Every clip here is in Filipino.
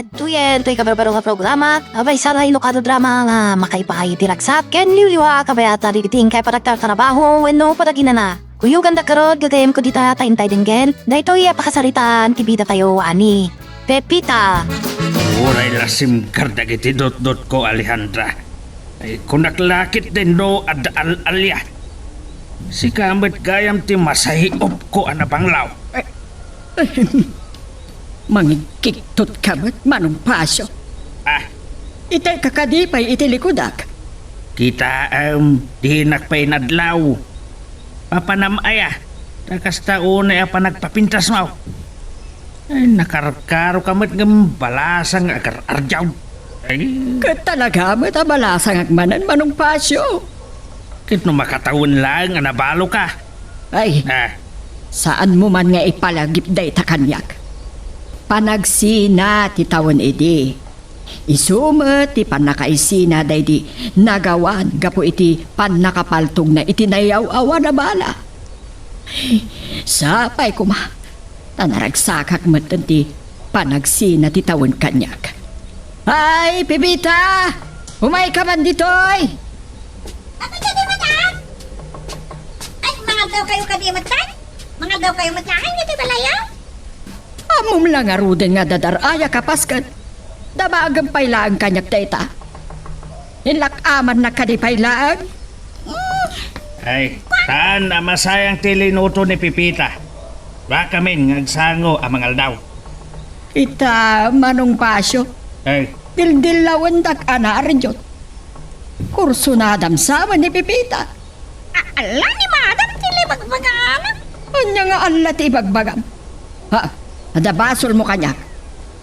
At tuyen, to'y kabarbaro nga programa, abay saray lokado drama nga makaipahay tiraksat, ken liwliwa kabayata rigiting kay paraktar trabaho, wenno padagina na. Kuyugan da karod, gagayam ko dita taintay dinggen, dahito'y pakasaritaan, tibida tayo ani. Pepita. Uray lasim kardag iti dot ko, Alejandra. Ay kunaklakit din no ad-al-alya. Si kamet gayam ti masahiop ko anapanglaw. Mangikiktot kamat manong pasyo. Ah, Itay kakadipay iti likudak. kita dihinak pa'y nadlaw. Papanamaya, takas taon ay nagpapintas mo. Ay, nakarkaro kamat ng balasang agar-arjaw. Ay, Katalaga matabalasang agmanan manong pasyo. kit no makataon lang, nabalo ka. Ay, Ah, saan mo man nga ipalagip day takanyak? Panagsina ti tawon edi. Isumet ti panakaisina day di nagawan gapo iti panakapaltog na itinayaw-awa na bala. Sapay kuma. Tanaragsakak matan ti panagsina ti tawon kanyak. Ay, Pipita! Humay ka man ditoy! Ano kadimatang? Ay, mga daw kayo kadimatang? Mga daw kayo matlakan, hindi balayaw? Amom lang nga ruden nga dadaraya kapaskan. Dabagang pailaan kanyak data. Inlakaman na kadipailaan. ay, saan ang masayang tilinuto ni Pipita? Baka min ngagsango ang mga aldaw. Ita manong pasyo. Ay, Dildilawan dak anarin yun. Kurso na adamsaman ni Pipita. Ala ni madam, tili bagbagan. Anya nga ala ti ibagbagam. Ha? Adabasol mo kanyak.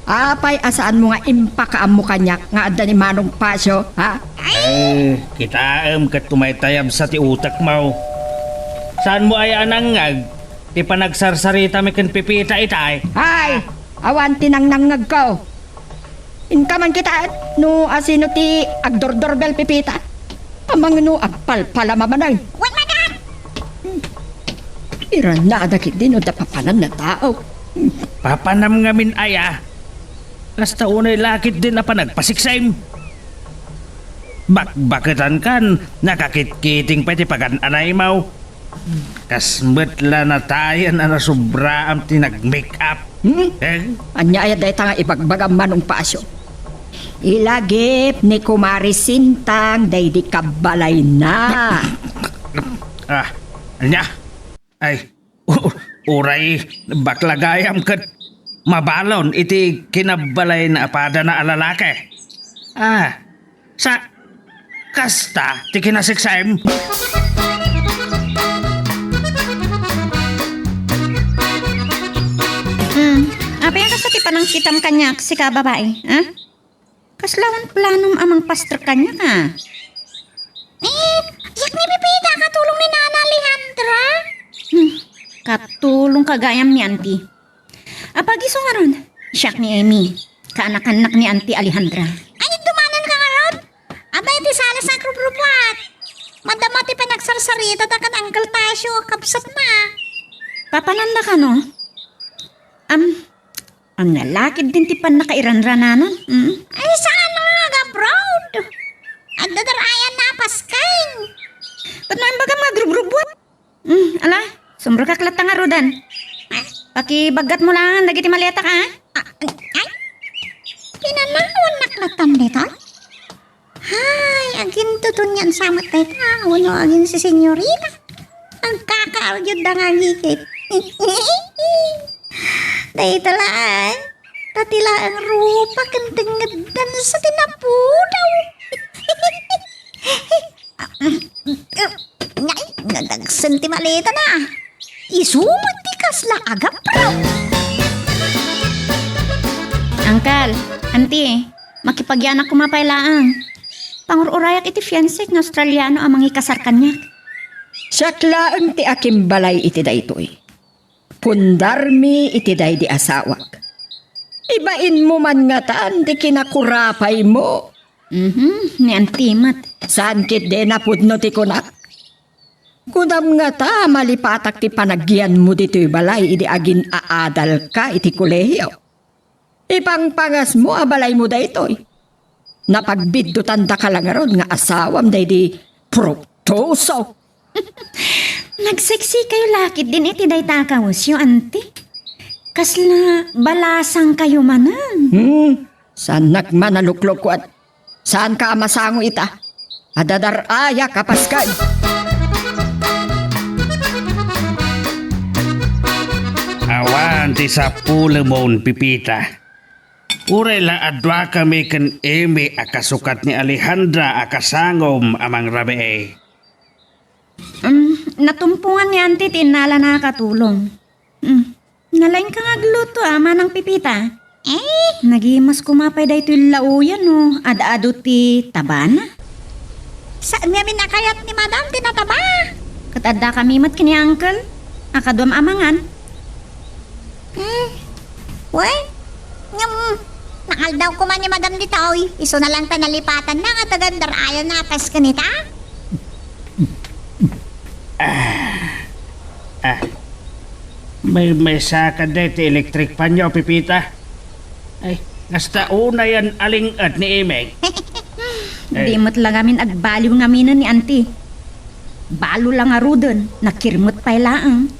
Apay asaan mo nga impakaam mo kanyak nga adda ni manong pasyo. Ha? ay, kita kat tumaytayab sa ti utak mo. Saan mo ay anangag? Di pa nagsarsarita mi kan Pipita itay. Ay! Awan tinang nangag ko. Inkaman kita no asino ti agdordorbel Pipita. Amang no apal pala mamanay. Wait, madam! Iran na adakit din o dapapanan na tao. Papanam ngamin aya. Lasta unay lakit din na pa nagpasiksaim. Bakbakatan kan, nakakitkiting pati pagan-anay mo. Kasmetla na tayan na sobra ang tinag-make up. Eh? Anya ay day tanga ibagbagam manong pasyo. Ilagip ni Kumari Sintang day di kabalay na. Ah, anya? Ay, uray, baklagayam kat mabalon iti kinabalay na apada na alalake. Ah, sa kasta ti kinasiksayim. Apa yang kasati pa ng kitam kanyak si ka babae, ha? Kaslawan planom amang pastor kanyak, ha? Yak ni Pipita, katulong ni Nana Alejandra. Katulong kagayam ni Auntie. Apagiso nga ron, siyak ni Amy, kaanak-anak ni Auntie Alejandra. Ay, dumanan ka nga ron? Abay, ti salas ang kruprupat. Madamati pa nagsarsarita, takan Uncle Tasyo, kapsat na. Papananda ka, no? Ang nalakid din tipan nakairanrananan. Ay, saan nga ga-proud? Ang dadarayan na paskain. Ba't naman baga magrubrubot? Ala, sumbro ka klata nga rodan. Pakibagat mo lang, dagiti maleta ka, ha? Ay, pinanawan na klatan dito? Hay, agin tutun yan sa matay ka. Wano agin si senyorita. Ang kakaaryod na nga gigit. Dahil talaan, tatila ang rupa kantingadan sa tinapudaw. Ngay, nadagsan ti malita na. Isumot ti kasla agap raw. Angkal, auntie, makipagyanak kumapaylaang. Pangururayak iti fiancé ng Australiano amang ikasar kanyak. Saklaan ti akim balay iti daytoy. Pundarmi iti day di asawak. Ibain mo man nga taan di kinakurapay mo. Ni auntie mat. Saan kit de napudno ti kunak? Kudam nga ta malipatak ti panagyan mo dito'y balay idi agin aadal ka iti kolehiyo. Ipangpangas mo, abalay mo da ito. Napagbiddutan da ka lang ron nga asawam da di proptoso. Nagseksi kayo lakit din iti day takawos yung ante. Kasla balasang kayo manan. Saan nagmanaluklok ko at saan ka masango ita? Adadaraya kapaskay. Awan ti sa pulemon pipita. Uray la adwa kami kan eme akasukat ni Alejandra akasangom amang rabe. Natumpungan ni ante tinala nakatulong. Nalain ka nga gluto manang pipita. Nagimas kumapay da ito yung lauyan no. Ada-ado ti tabana. Saan namin nakayat ni madam tinataba? Katada kami mat kini uncle. Akadwam amangan. Nakal daw ko man ni Madam Ditoy. Iso na lang tanalipatan na nga tagandar ayaw na atas kanita. May sakad na ti electric pan nyo, pipita. Ay, nasta una yan alingad ni Emeg. Di mo't lang amin agbaliw ngaminan ni auntie. Balo lang nga rudon, nakirmot pa ilaang.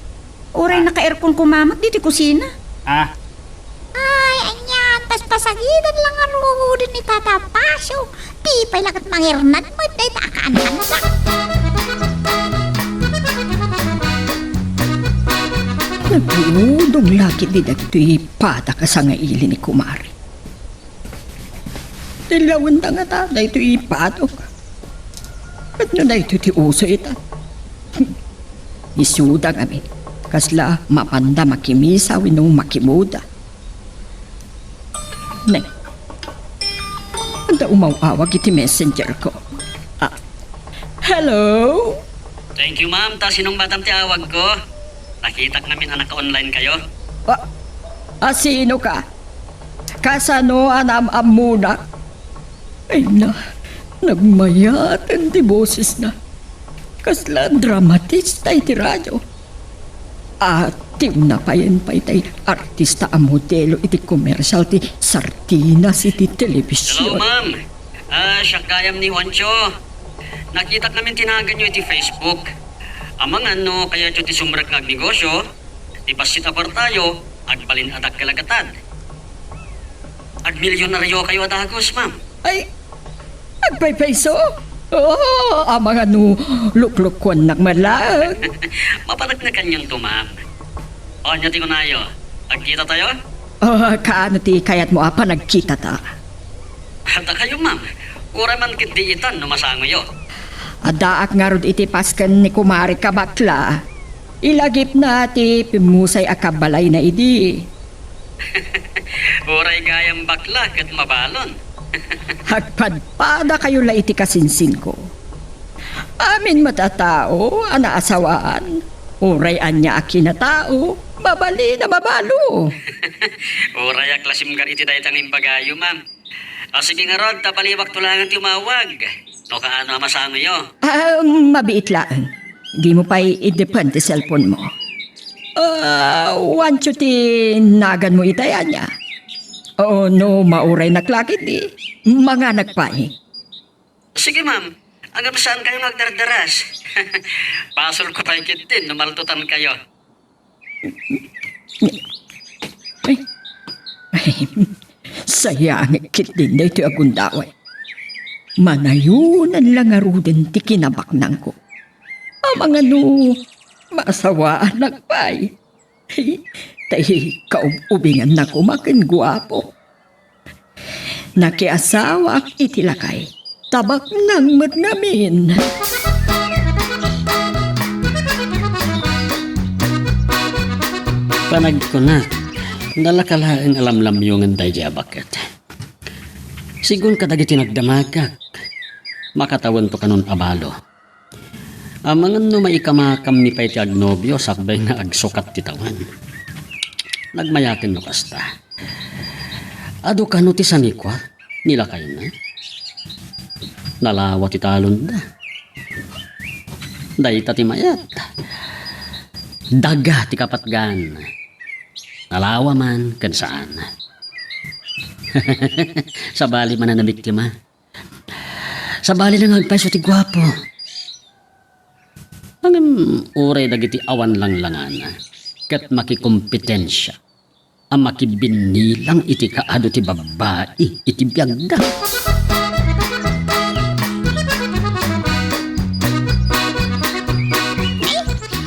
Oray naka-aircon kumamat dito kusina. Ay, anyan. Paspasagidan lang ang luhudin ni Tata Pasyo. Tipay lang at mangirnat mo. Dahil takaan ka na sa... Nagulong lakit di dagto'y pata ka sa ngaili ni Kumari. Tilawan na nga ta, na ito'y patok. At na ito ti uso ita. Isuda kami. Kasla mapanda makimisa winong makimuda. Nay, anda umawawag iti messenger ko. Hello? Thank you, ma'am. Ta sinong madam ti awag ko? Nakita namin na naka-online kayo. Sino ka? Kasano anam-am muna? Ay na, nagmayatan di boses na. Kasla dramatista iti radyo. Atim na payan pa itay artista ang modelo iti commercial ti sardinas iti Hello, telebisyon. ma'am. Siya gayam ni Juancho. Nakita namin tinagan nyo iti Facebook. Amang ano, kaya ito ti sumrek ng negosyo, ti pasit apartayo, agbalin adak kalagatan. Agmilyonaryo kayo adagos, ma'am. Ay, agpay-payso? Oo, amang ano, luklukwan nagmalag. Mapalag na kanyan to, ma'am. O, niya ti kunayo. Agkita tayo? Kaano ti kayat mo apa nagkita ta? Hata kayo, ma'am. Ura man kindiitan no masango yo. Adaak nga rod iti paskan ni Kumari ka bakla. Ilagip na ti pimusay akabalay na idi. Uray gayang bakla kat mabalon. Hagpadpada kayo la iti kasinsin ko. Amin matatao, anaasawaan. Uray anya akin na tao, babali na babalo. Uray aklasim gar iti daytang imbagayo, ma'am. Sige nga rod, tapaliwak tulangan ti umawag. No kaano masango yo. Mabiit lang. Di mo pa'y i-depend ti cellphone mo. Want you ti nagan mo itayan niya. Oo, no, mauray naklakit di. Mga nagpay. Sige, ma'am. Hanggang saan kayo nagdardaras? Pasol ko pa'y kitin, numaltutan kayo. Sayang kit din na ito agundaway. Manayunan lang aruden ti kinabaknang ko. Ang mga no, masawaan nagpay. Tahi kaubingan na kumakin guwapo. Nakiasawa ak itilakay. Tabak nang mat namin. Panag ko na. Nalakalaang alamlam yung anday di abakat. Sigun kadagi tinagdamagak. Makatawan to kanon abalo. Amangan no maikamakam ni pay ti agnobyo sakbay nga agsukat ti tawan. Nagmayakin no kasta. Ado ka no ti sanikwa, nilakay na. Nalawa ti talon da. Dayta ti mayat. Daga ti kapatgan. Nalawa man kan saan. Sa bali man na nabiktima. Sa bali lang agpay ti gwapo. Ang uray dagiti awan lang langana. Kat makikompetensya. Ang makibinilang iti kaado ti babae iti biyagda.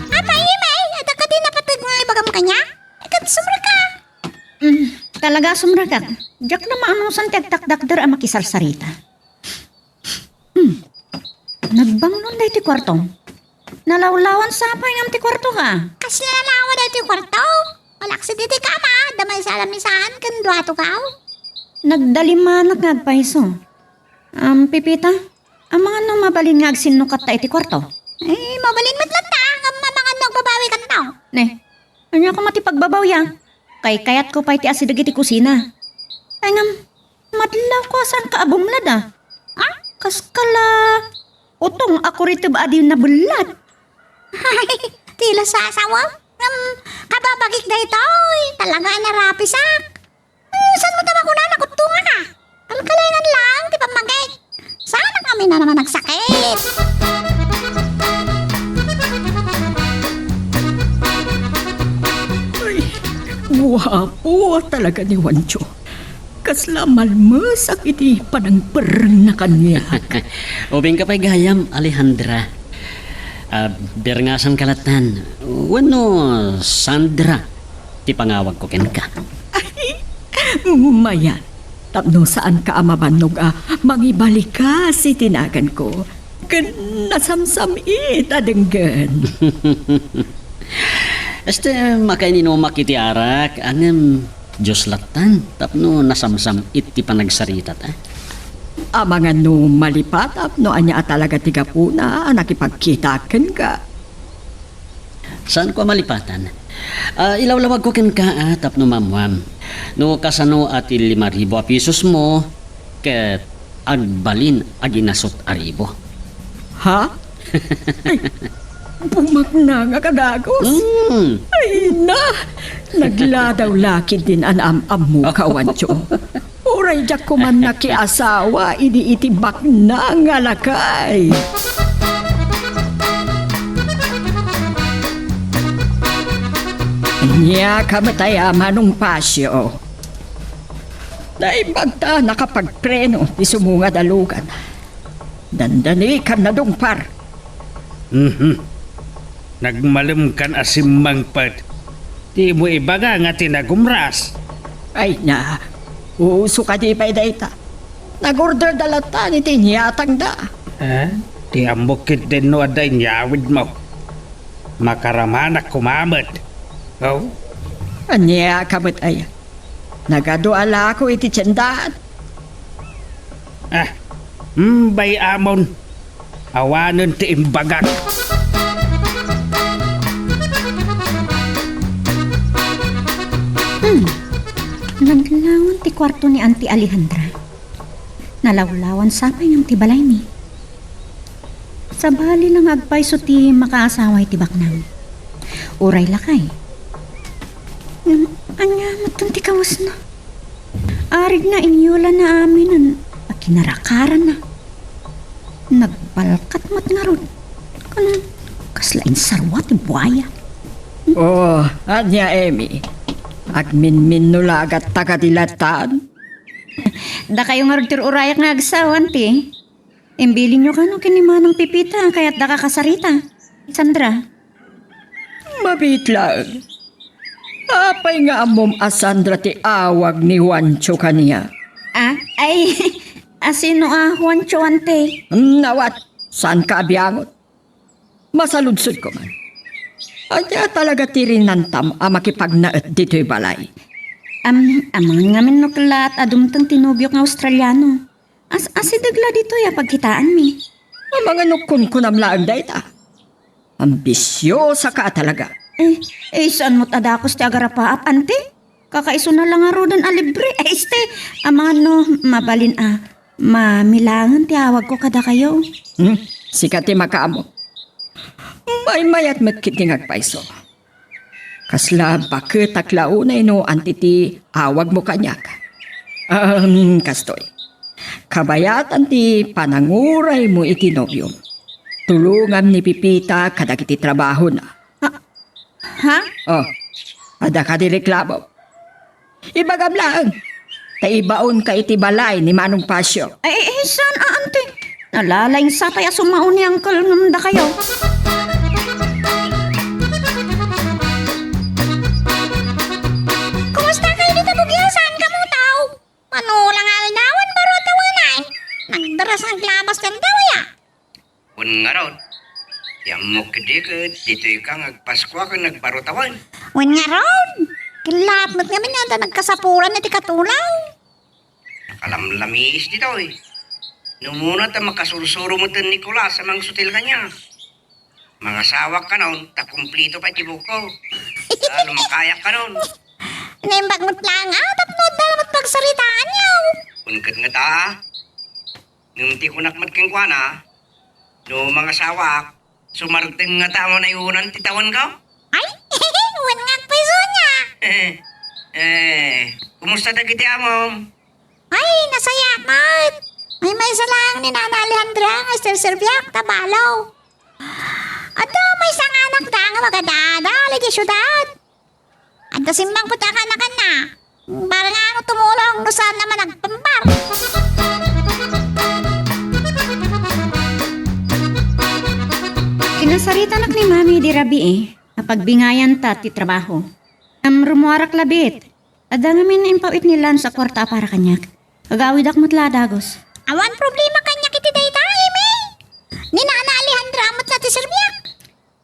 Apa imay? Ada ka din napatag nga ibagam kanya? Ikat sumra ka. Talaga sumragak. Diyak na maanong santek-takdakder ang makisarsarita. Nagbangon na iti kwartong. Nalawlawan sapay ng ti kwarto ka. Kasi nalawa na ito yung kwarto. Malaksid iti kama. Damay sa alamisan. Kandwa to ka. Nagdalimanak ngagpaiso. Pipita, ang mga nang mabalin nga agsinukat ta iti kwarto. Eh, mabalin matlata. Ang mga nagbabawi ka na. Ne, ano ako matipagbabaw ya? Kay kayat ko pa iti asidag iti kusina. Ay ngam, madlaw ko asan ka abumlad ah. Ah, kaskala. Utong ako rito ba adi na bulat? Ay, tila sa asawa. Kababagik na ito. Talaga narapisak. Saan mo tama kunan ako tunga ka? Kalkalingan lang, di pa magay. Sana kami na naman nagsakit. Wapo talaga ni Wancho. Kasla malmasak iti panangperang na kanya. Ubing ka pa'y gayam, Alejandra. Berngasan kalatan. Wano, Sandra. Ti pangawag ko ken ka. Mayan, tapno saan ka amabanog mangibalik ka si tinagan ko. Kan nasamsam adenggan. Makainino makiti arak. Angem, Diyos latan. Tapno nasamsam iti panagsarita ta. Amangan no malipat no anya talaga tiga puna nakipagkitaken ka. Saan ko malipatan? Ilawlawag ko ken ka tapno mamwam. No kasano ati 5,000 a pisos mo ket agbalin aginasot aribo. Ha? Bumagna nga kadagos. Ay na, nagladaw lakid din an am mo kawancho. Uray jak ko man nakiasawa, iti-itibak na nga lakay. Niya kamataya manong pasyo. Dahil bagta nakapagpreno di sumunga dalugan. Dandani ka na dungpar. Nagmalim kan asimang pad. Di mo ibaga nga tinagumras. Ay na, uso ka di pa'y dayta. Nag-order dalata ni tinyatang da. Di ambukit din no aday nyawid mo. Makaramanak kumamad. Oh, Anya kamot ay. Nagadoala ko iti tiyandaan. bay amon. Awanan ti imbagak. Naglawan ti kwarto ni Auntie Alejandra. Nalawlawan sapay ng ti balay mi. Sa bali lang agpay so ti makaasaway ti baknang. Uray lakay. Anya matun ti kawas na. Arig na inyula na amin ang kinarakaran na. Nagbalkat mat nga ron. Kanan, kaslain sarwat ti buhaya. Oh, anya Emi. Agmin-min no lagat tagadilatan. Da kayo nga ron urayak nga agsawan ti. Imbilin nyo ka no kinimanang pipita kaya't da kakasarita. Sandra. Mabitlang. Apay nga amom Sandra ti awag ni Wancho kaniya. Ay, asino Juancho ante? Nawat, saan ka abiyangot? Masaludsod ko man. Anya talaga tirinantam makipagnaet dito'y balay. Amang ngamin no kalat adumtang tinubyo ng Australiano. Asidagla dito ya pagkitaan mi. Ang mga nukun ko namlaan dayta. Ambisyosa ka talaga. Saan mo't adakos ti agarapaap, ante? Kakaiso na lang aro dan alibre. Amang ano, mabalin mamilangan ti awag ko kada kayo. Sikat ti makaamo. May mayat met kiti ngagpaiso. Kasla bakit taklaunay no antiti awag mo kanyak. Kastoy. Kabayatan ti pananguray mo iti nobyo. Tulungan ni Pipita kadag iti trabaho na. Ha? Oh, ada ka di reklamo. Ibagam lang. Taibaon ka iti balay ni Manong Pasyo. Saan ante? Nalalayng sa tayo sumaon ni Uncle ngamda kayo. Kumusta kayo dito bugyan? Saan ka mo tao? Manulang aldawan baro tawanay. Nagdaras ang labas ng dawaya. Kun nga ron, yang mo kadikit, dito kang agpaskwa ka nagbarutawan. Wen nga ron. Kilapmat nga minada nagkasapuran na ti katulaw. Nakalamlamis dito eh. Numuna ta makasursuro mo tan Nicolas sa mga sutil kanya. Mga sawak ka nun, takumplito pa tibok ko. Lalo makayak ka nun. Nembag mo't lang tapnod dalmat pagsaritaan niyo. Kunkat nga ta, nung ti kunakmat kang kwana, no mga sawak, sumarting nga ta mo na iunan titawan ka. Ay, wen nga piso niya. Kumusta ta kiti amom? Ay, nasaya mat. May isa lang ni Nana Alejandra nga serbiak tabalaw. Ato, may isang anak da nga magadada, lagi syudad. At simbang puta ka na. Para nga ano tumulong, no saan naman nagpambar. Kinasarita nak ni Mami di Rabi napagbingayan ta ti trabaho. Rumuarak labit. Ada ngamin impawit nilan sa kwarta para kanyak. Agawid ak matla dagos. Awan problema kanya kiti dayta, Amy. Ni Nana Alejandra mo't na ti serbiak.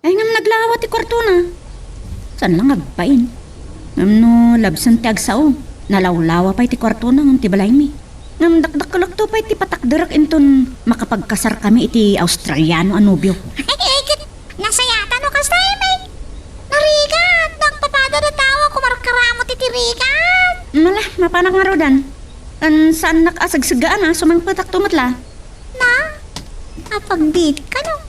Ay ngam naglawat ti kwarto na. San lang agpain. Ngam no labsan ti agsao. Nalawlawa pa ti kwarto na ngam ti balay mi. Ngam dakdakalak to pa iti patakderak inton makapagkasar kami iti Australiano anubyo. Ay, nasayata no kasta, Amy. Narigat, nagpapada na tawa kumarkaramot iti rigat. Mala, mapanak nga rodan. An saan nakasagsagaan na sumangpatak tumatla. Na, apagdit ka no.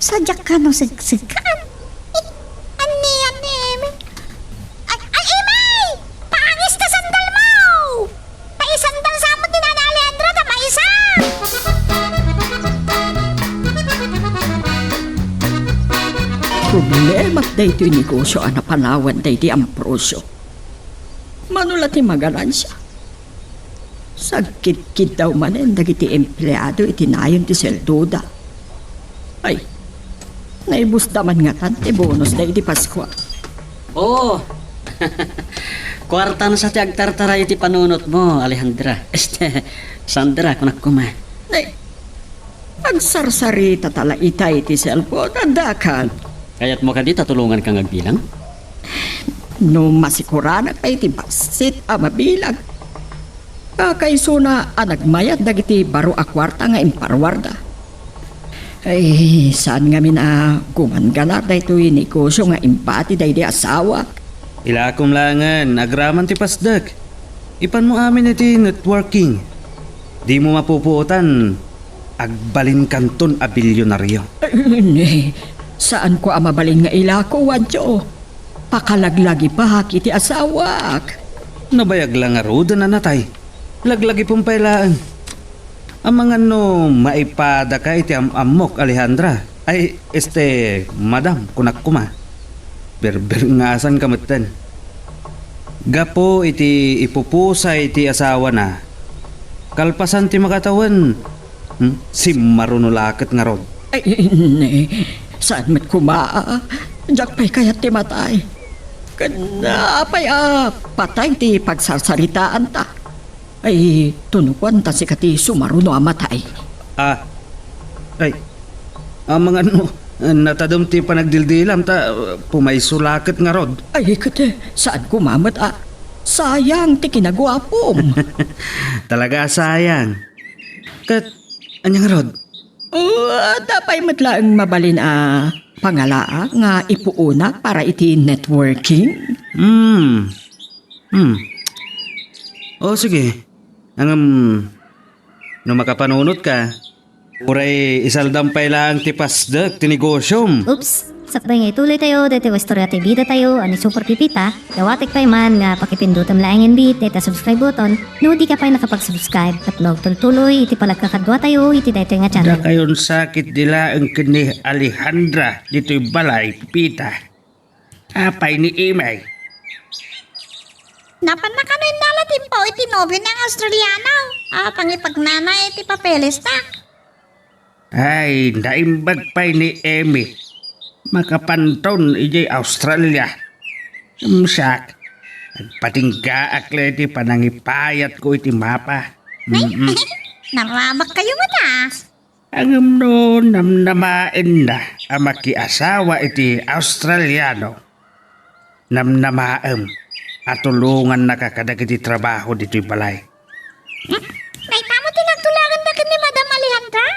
Sadyak ka no sagsagan. Ani, Amy. Ay, Amy! Paangis ka sandal mo! Paisandal sa mo ni Nana Alejandra na maisa! Problema dahito yung negosyo ang napanawan dahito ang prosyo. Manulat ti magalan siya. Sagkit-kit daw manen dagiti empleyado itinayon ti seldoda. Ay, naibus daman nga tan ti bonus da iti Paskwa. Oo. Kwarta na sa ti agtartara iti panunot mo, Alejandra. Sandra, kunak kuma. Nay, agsarsarita tala itay iti cellphone, adakan. Kaya't mo ka di tatulungan kang agbilang? No masikuranak ay iti basit mabilag. Kakaiso na nagmayat dagiti baro a kwarta nga imparwarda. Ay, saan nga mina gumanganar da ito yung negosyo nga impati da iti asawa. Ilakom langan, agraman ti pasdag. Ipan mo amin iti networking. Di mo mapupuotan, agbalin kanton a bilyonaryo. Ay, saan ko mabalin nga ilako, wadyo? Pakalaglagi pa iti asawak. Nabayag lang nga roda na natay. Laglagi pong pailaan. Ang mga no maipada ka iti amok Alejandra. Ay, madam, kunak kuma. Berber nga asan kamutan. Gapo iti ipupusay iti asawa na. Kalpasan ti makatawan. Si marunulakat nga rod. Ay, saan met kumaa? Diyak pa'y kayat ti matay. Kanapay patay ti pagsasaritaan ta. Ay, tunukan ta si kati sumaruno amatay. Ang mga natadom ti panagdildilam ta pumaysulakat nga rod. Ay, kati, saan kumamat sayang ti kinagwapom. Talaga sayang. Kat, anyang rod? Dapay matlaang mabalin pangalaa nga ipuuna para iti networking. O sige. No makapanunot ka, uray isaldampay lang ti pasdag ti negosyom. Oops, Sakbay nga ituloy tayo, dito istorya tayo bida tayo, ani Super Pipita, dawatik pa man nga pakipindutan lang ang beat, dito subscribe button, no di ka pa nakapag-subscribe, at no tuloy, iti palagkakadwa tayo, iti dito nga Da channel. kayon sakit nila ang kini Alejandra dito'y balay, pita. Apay ni Imay. Napan na kami nalatin po iti nobyo ng Australiano. Pangipagnana iti papeles ta. Ay, naimbag pa'y ni Emi. Makapanton ijay Australia. Umsak. Nagpatinggaak le iti panangipayat ko iti mapa. Narabak kayo matas. Ang no namnamain na ang makiasawa iti Australiano. Namnamaam at tulungan nakakadag iti trabaho dito'y balay. Ay, tamo tinagtulagan na ni Madam Alejandra.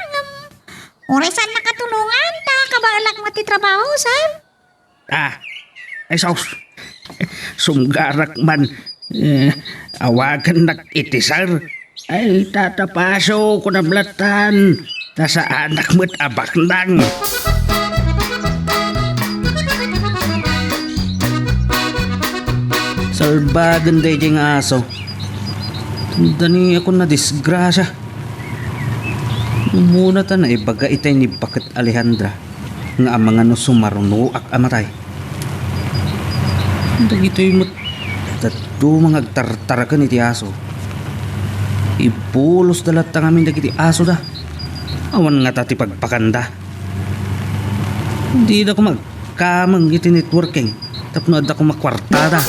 Oray saan nakatulungan? Kabalak mati trabaho, saan? Ay sunggarak man. Awagan itisar. Ay, tatapaso ko na blatan. Ta sa anak mo't abak nang. Salbagan day ding aso. Dani ako na disgrasya. Muna ta na ibaga itay ni Bakit Alejandra nga ang mga no sumaruno ak amatay. Dagito'y mo tatu mga agtartarakan iti aso. Ipulos dalat ta ngamin dagiti aso da. Awan nga tati pagpakanda. Hindi na ko magkamang iti networking. Tapno ad ako makwartada.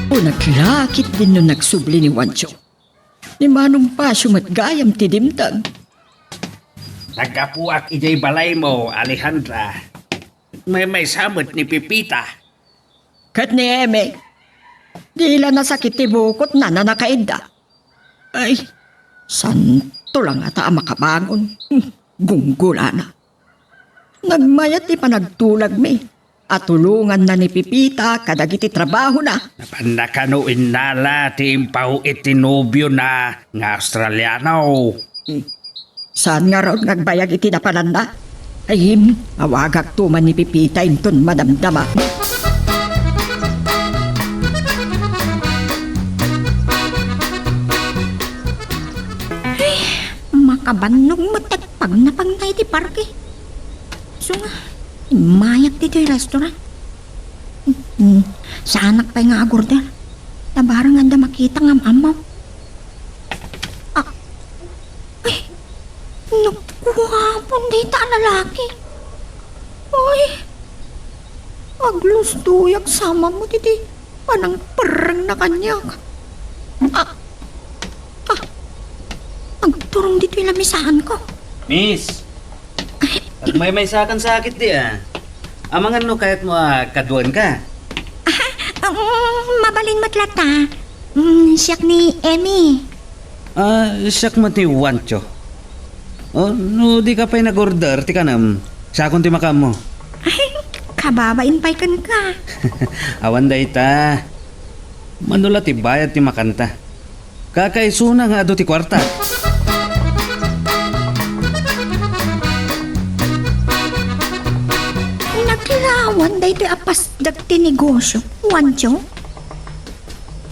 O naglakit din no nagsubli ni Wancho. Ni Manong Pasyo matgayam ti dimtag. Nagapuak ijay balay mo, Alejandra. May samot ni Pipita. Kat ni Eme, di ila nasakit ti bukot na nanakaida. Ay, santo lang ata ang makabangon. Gunggula na. Nagmayat ti panagtulag mi. At tulungan na ni Pipita kadagiti trabaho na. Napannakanuin nala ti impaw itinubyo na nga Australiano. Saan nga raw nagbayag iti napananda? Ay, awagak tuman ni Pipita inton madamdama. Makabannog matagpag na pangnay ti parke. So nga, imayak dito yung restaurant. Sa anak pa nga agorder. Tabarang anda makita ng amaw. Ay, nakuhapon dito ang lalaki. Ay, aglustuyak sama mo diti. Panang perang na kanyak. Agturong dito yung lamisahan ko. Miss, may sakan sakit di Amangan no kahit mo kaduan ka. Mabalin matlata. Siyak ni Emmy. Siyak mo ti Wancho. No di ka pa'y nag-order, ti kanam. Sakon ti makam mo. Kababain pa'y kan ka. Awan day ta. Manula ti bayad ti makanta. Kakaisuna nga ado ti kwarta. Naglawan day ti apas dagti negosyo. Wancho?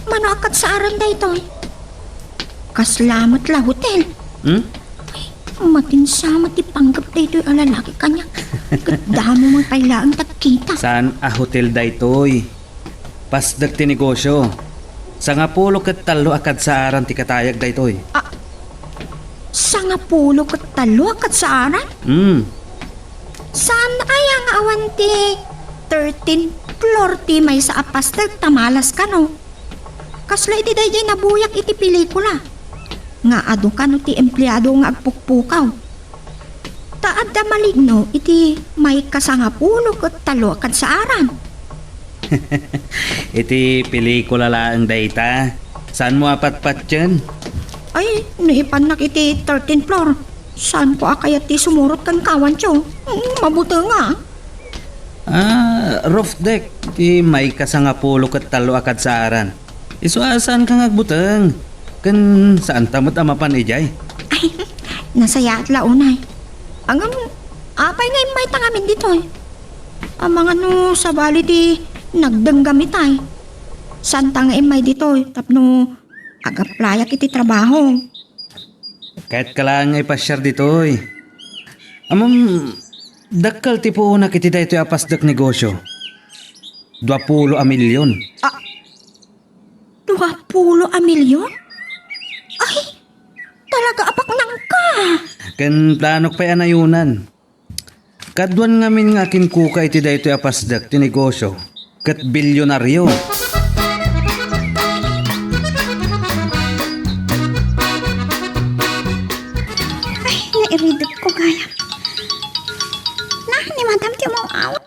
Mano akat sa aran day to. Kaslamat la hotel. Matinsamat ti panggap day to yung lalaki kanya. Kadamo mga kailangan tagkita. Saan a hotel daytoy? Pasdag ti negosyo. Sa nga pulo kat talo akad sa aran ti katayag daytoy. Sa nga pulo kat talo akat sa aran? Saan ay ang awan ti 13 floor ti may sa apas tamalas ka no? Kasla iti day nabuyak iti pelikula. Nga ado ka no ti empleyado nga agpukpukaw. Taad da maligno iti may kasangapulo kat talo akad sa aran. Iti pelikula lang dayta. Saan mo apatpat yan? Ay, naipanak iti 13th floor. Saan ko akayat ti sumurot kan kawan tiyo? Mabuti nga. Roof deck. Ti may kasangapulo kat talo akad sa aran. Iso saan ka ngagbutang? Kan saan tamot amapan ijay? Ay, Nasaya at launay. Ang apay nga may tangamin dito eh. Ang mga sa bali di nagdanggamit ay. Santa nga may dito eh. Tapno agaplayak iti trabaho. Kahit kalaan nga ipasyar dito eh. Amam, dakkal tipo na kiti da ito apasdak negosyo. 20 milyon. 20 milyon? Ay, talaga apak nang ka. Ken planok pa anayunan. Kadwan ngamin nga kinkuka iti da ito apasdak ti negosyo. Kat bilyonaryo. Ay, nairidot ko gaya. Ni madam ti mo out.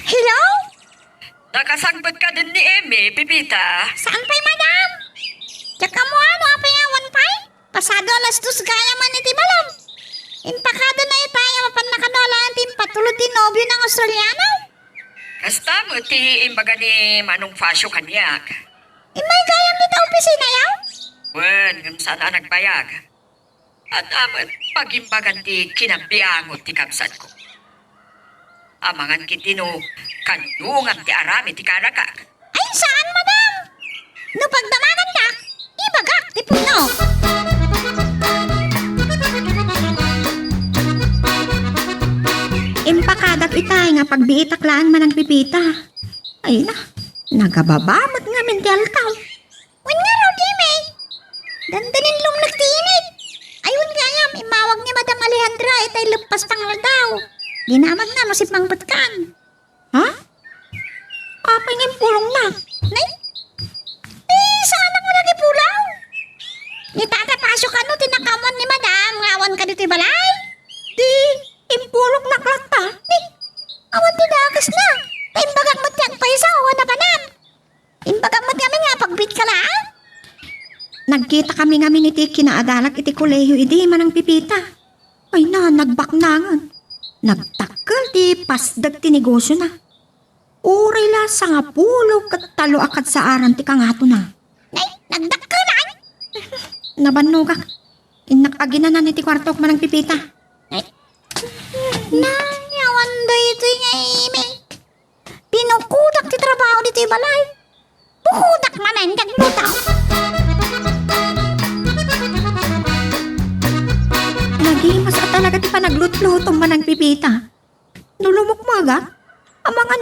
Hello? Nakasagbot ka din ni Eme, Pipita. Saan pa'y madam? Tsaka mo apay awan pa'y? Pasado alas 2 gaya man iti malam. Impakado na itaya mapan nakanola ang patulod ti nobyo ng Australiano. Kasta mo ti imbaga ni Manong Fasyo kanyak. May gayam nito opisina yaw? Wen, ngam sana nagbayag. At amat pagimbagan ti kinabiangot ti kapsat ko. Amangan kitino kanungan ti arami ti karakak. Ay, saan madam? No pagdamagan na, ibagak ti puno. Impakadak itay nga pagbiitaklaan man ang pipita. Ay na, nagababamat nga min ti alkaw. Wan nga raw di may. Dandanin lum nagtinit. Ayun gayam, imawag ni Madam Alejandra itay lepas pang daw. Ginamag na masipang batkan. Ha? Apay nga pulong na. Nay? Saan ako lagi pulaw? Nitatapasok ka no, tinakaman ni Madam. Ngawan ka dito balay? Di, impulong na klata. Awan tinagas na. Imbagak mo tiyang paisa, awan na panan. Imbagak mo kami nga pagbit ka lang. Nagkita kami nga miniti kinaadalak iti kolehiyo idi manang pipita. Ay na, nagbaknangan. Nagtakal di pasdag ti negosyo na. Uray la sa nga pulo kat talo akad sa aran ti kangato na. Nay, nagdakka na. Nabanugak. Inakaginanan iti kwartok manang pipita. Awan da ito nga imig. Pinukudak ti trabaho dito balay. Pukudak man ang daglutaw. Nagimas at talaga ti panaglutlutom manang pipita. Nulumok mo aga. Amang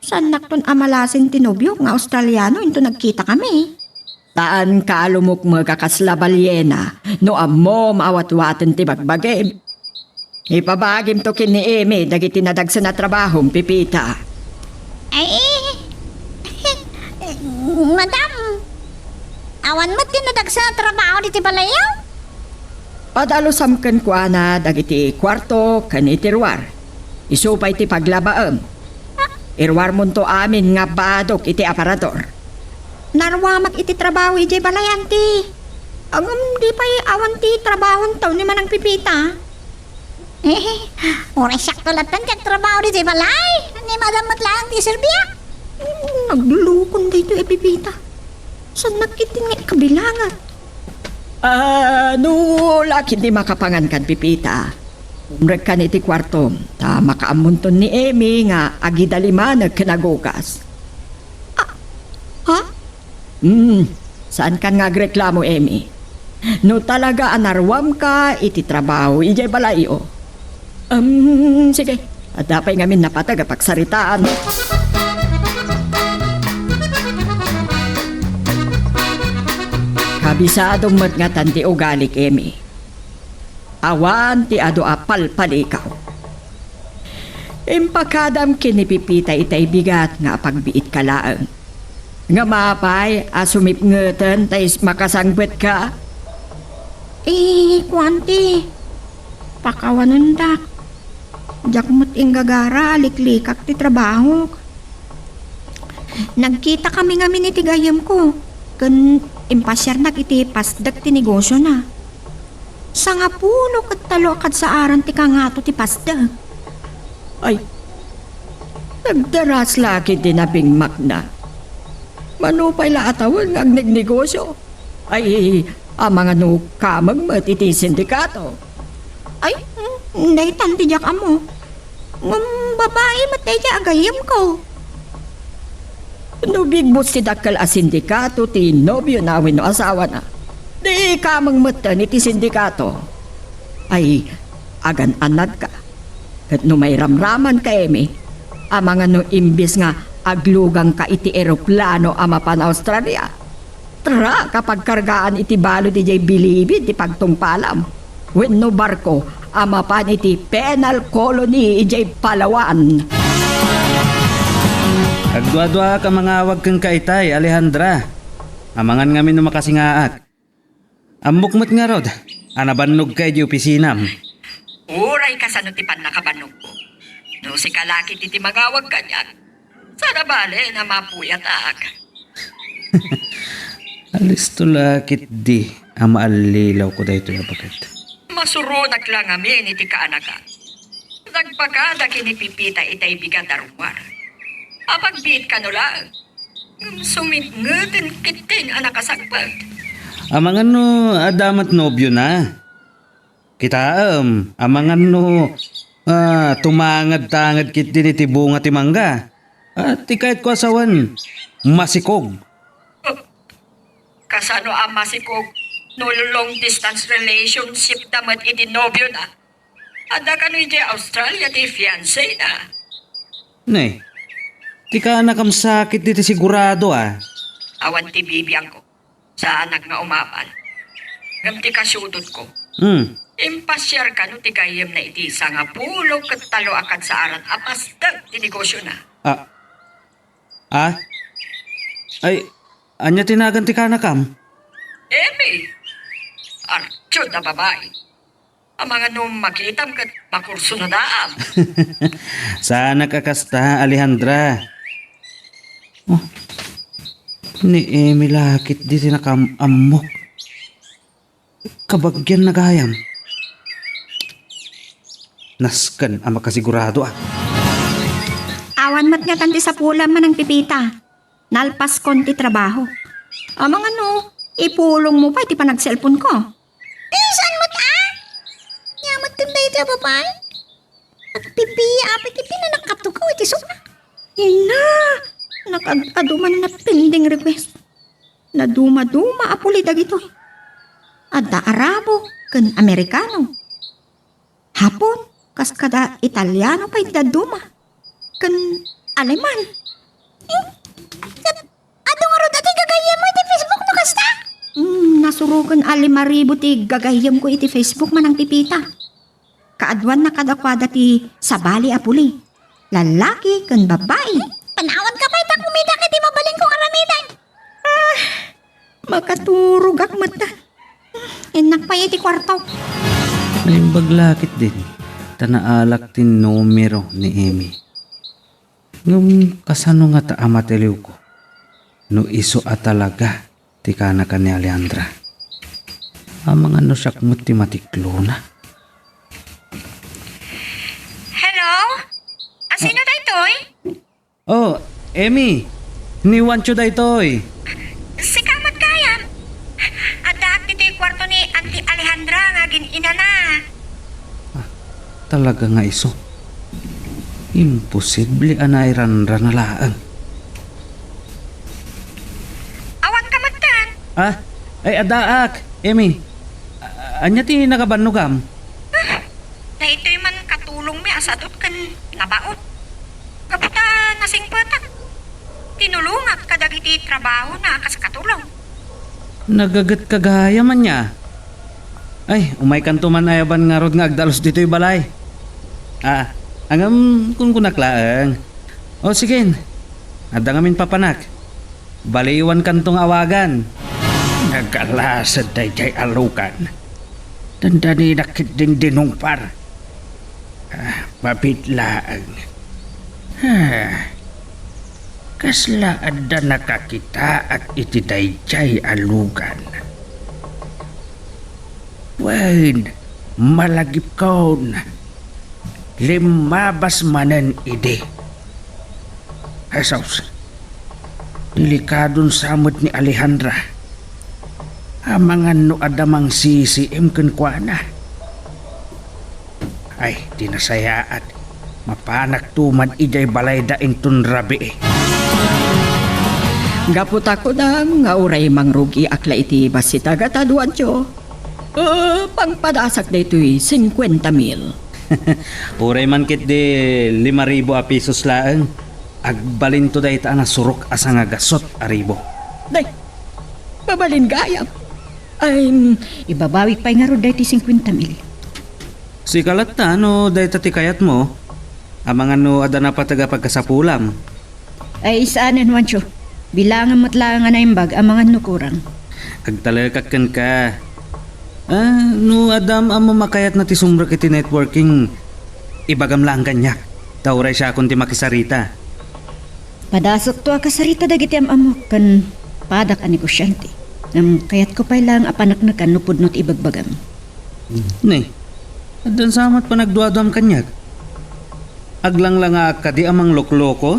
saan nakton amalasin tinobyo nga Australiano into nagkita kami. Taan kalumok mo kakasla balyena no amo maawat-waten ti bagbagim. Ipabagim to kini Eme dagiti nadagsa na trabahong pipita. Ay, Madam, awan mo tinadag sa trabaho dito balayaw? Padalo samken kwa na dagiti kwarto kaniti ruwar. Isupay ti paglabaam. Irwar mo to amin nga badok iti aparador. Narwamak iti trabaho iti balayanti. Ang di pa'y awan ti trabahon taw ni manang pipita. Oray sakto latan kag trabaho dito balay. Ni Madam matlang ti Serbia. Naglulukon dito pipita. Saan nakitin nga kabilangan? Laki di makapangan kan pipita. Umrek kan iti kwartom, ta makaamunton ni Emi nga agidaliman kinagukas. Ha? Saan kan nga agreklamo, Emi? No talaga anarwam ka iti trabaho, ijay balayo. Sige. At dapay ngamin napatag pagsaritaan. Kabisadong matngatan ti ugalik, Emi. Awan ti ado apal palikaw. Impakadam kinipipita itay bigat nga pagbiit ka laang. Nga mapay, asumip ngeten tayo makasangbet ka. Kwanti. Pakawanan dak. Jakmut inggagara, liklikak ti trabaho. Nagkita kami nga minitigayam ko. Kan impasyar na iti pasdag ti negosyo na. Sa nga pulo kat talo akad sa aran ti kangato ti pasdag. Ay, nagdaras laki din na bingmak na. Manupay la atawan nga nagnegosyo. Ay, Ang mga no kamagmat iti sindikato. Ay, daytan ti jak amo. Babae matay ti agayam ko. No bigbot si dakkel a sindikato ti nobyo na wenno asawa na. Di kamagmat iti sindikato. Ay, agan anad ka. Kat no may ramraman ka emi, ang mga no imbis nga aglugang ka iti eroplano ama pan Australia. Tra kapag kargaan iti balo di jay bilibid ti pagtungpalam. When no barko, ama pan iti penal colony ijay Palawan. Agdwa-dwa ka mga awag kang kaitay, Alejandra. Amangan ngamin no makasingaak. Ambukmat nga rod, anabannog kay di opisinam. Uray ka sa nutipan na kabanog ko. No si kalakit iti magawag kanyan. Sana bale na mapuyat ak. Alis to lakit di, ang maalilaw ko dahito na bakit. Masurunak lang amin iti kaanaka. Nagpagada kinipipita itay bigat darumar. Apagbit ka no lang. Sumingatan kiting anak kasagpag. Amangan no, adamat nobyo na. Kitaam, amangan no, tumangad-tangad kit din iti bunga ti mangga. At tikait ko asawan, masikog. Kasano ang masikog no long distance relationship damat iti nobyo na. Ada ka no iti Australia ti fiancé na. Nay, tika na kam sakit dito sigurado ah. Awan ti bibiyang ko sa anak nga umapan. Ngam ti kasyudot ko. Impasyar ka no ti gayem na iti isa nga pulog kat talo akad sa aran apasdag ti negosyo na. Ay, anya tinagan ti kanakam? Emi, archod na babae. Ang mga nung makitam kat makurso na daam. Sana kakasta, Alejandra. Oh, ni Emi lakit di tinakamamok. Kabagyan na gayam. Naskan ang makasigurado ah. Awan mat nga tanti sa pula man ang pipita. Nalpas konti trabaho. Amang ano, ipulong mo pa iti pa nag-cellphone ko. Saan mo ta? Yamat kang dahi ta, babae. At pipiya, apit ipinanakap to ko, iti suka. Ina, nakag-aduman na pending request. Naduma-duma apuli dagito. Adda Arabo, kan Amerikano. Hapon, kas kada Italiano pa iti duma. Kan Aleman. Ado nga ro dati gagayem mo iti Facebook no kasta? Nasurugan 5,000 ti gagayam ko iti Facebook man ang pipita. Kaadwan na kadakwada ti sabali apuli. Lalaki kan babae. Panawad ka pa itang kumita kiti mabaling kong aramidan. Makaturog ak mata. Enak pa iti kwarto. Naibaglakit din. Tanaalak tin numero ni Emi. Ngum kasano nga ta amateliw ko. No iso at talaga ti kanakan ni Alejandra. Ang mga no syakmut ti matiklo na. Hello? Asino tayo toy? Oh, Emi. Ni Wancho da itoy. Si kamat kaya. Ada dito yung kwarto ni Auntie Alejandra nga ginina na. Talaga nga iso. Imposible anairan ranalaang. Awan ka matan. Ay adaak, Emi. Anya ti nakabanugam? Na ito'y man katulong mi asadot kan nabaot. Kaputa nasing patak. Tinulungat kadagiti trabaho na kas katulong. Nagagat kagaya man niya. Ay, umay kanto man ayaban nga rod nga agdalos dito'y balay. Angam kung kunaklaang. O sige, adangamin papanak. Baliwan kantong awagan. Nagalasad day jay alukan. Dandani nakit ding dinungpar. Mabitlaang. Kasla ada nakakita at iti day jay alugan. Wen, malagip kaon. Limabas manen ide. Asaws, delikadon samot ni Alejandra. Amangan no adamang CCM kun kuana. Ay, di nasayaat. Mapanak tuman ijay balay daing tunrabi eh. Gaputa ko nang nga uray mangrugi akla iti basita gataduan tiyo. Pangpadasak na ito'y 50,000. Uray man kit di 5,000 a pesos laeng. Agbalin to day ta na surok asa nga gasot aribo. Day, babalin gayam. Ay, ibabawi pa nga ro day ti 50,000. Si kalat ta no day ta ti kayat mo. Amangan no ada na pataga pagkasapulam. Ay, isaanan wancho. Bilangan mo't lang nga naimbag ang mga nukurang. Agtalakakan ka. No adam amo makayat na ti sumra kiti networking. Ibagam lang kanya. Tauray siya akong ti makisarita. Padasok to akasarita dagiti amok kan padak ani ko siyante. Nam kayat ko pa lang apanak na kan nupod not ibagbagam. Ne, adan samat pa nagduadam kanya. Aglang lang ka di amang lokloko.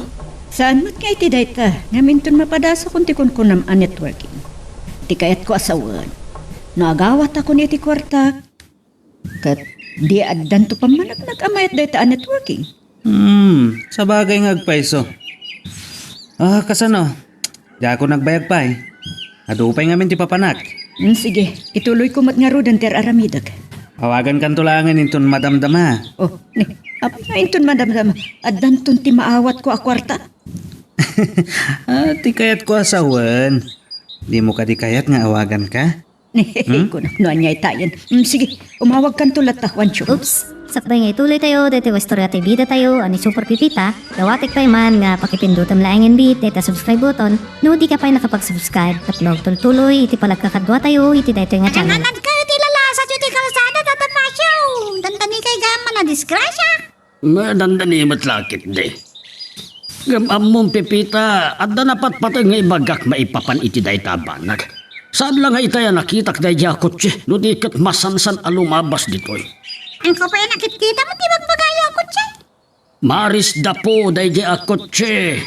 Saan mat nga iti dayta? Ngaminton mapadasok kung ti kunkunam a networking. Ti kayat ko asawan. Naagawat ako ni iti kwarta. Kat di addan to pamanag nag-amayat dayta a networking. Sa bagay nga agpaiso. Kasano? Di ako nagbayag pa eh. Adupay ngamin ti papanak. Sige, ituloy ko mat nga ro dan ter aramidag. Hawagan kan tulangan inton madamdama. Oh, ni, apa nga inton madamdama? Addan ton ti maawat ko a kwarta. Ti kayat ko asawan. Di mo ka di kayat nga awagan ka? Kuno niya itayan. Sige, umawag kan tulat ta, Wancho. Oops! Sakbay nga ituloy tayo, dito istorya tayo bida tayo, ani Super Pipita, dawatik pa man nga pakipindutam laing bit, dito subscribe button, no di ka pa nakapag-subscribe, tatlog tultuloy, iti palagkakadwa tayo, iti dito nga channel. Nananad ka iti lalasa iti kalsada tatanasyo. Dantani kay gama na disgrasya. Madandani matlakit de. Gamam mong pipita, at na napatpatay nga ibagak maipapan iti day tabanag. Saan lang nga itaya nakitak day jakotse, no di kat masansan alumabas ditoy. Ang ko pa yung nakikita mo, di magbagayo ako siya. Maris dapo day jakotse.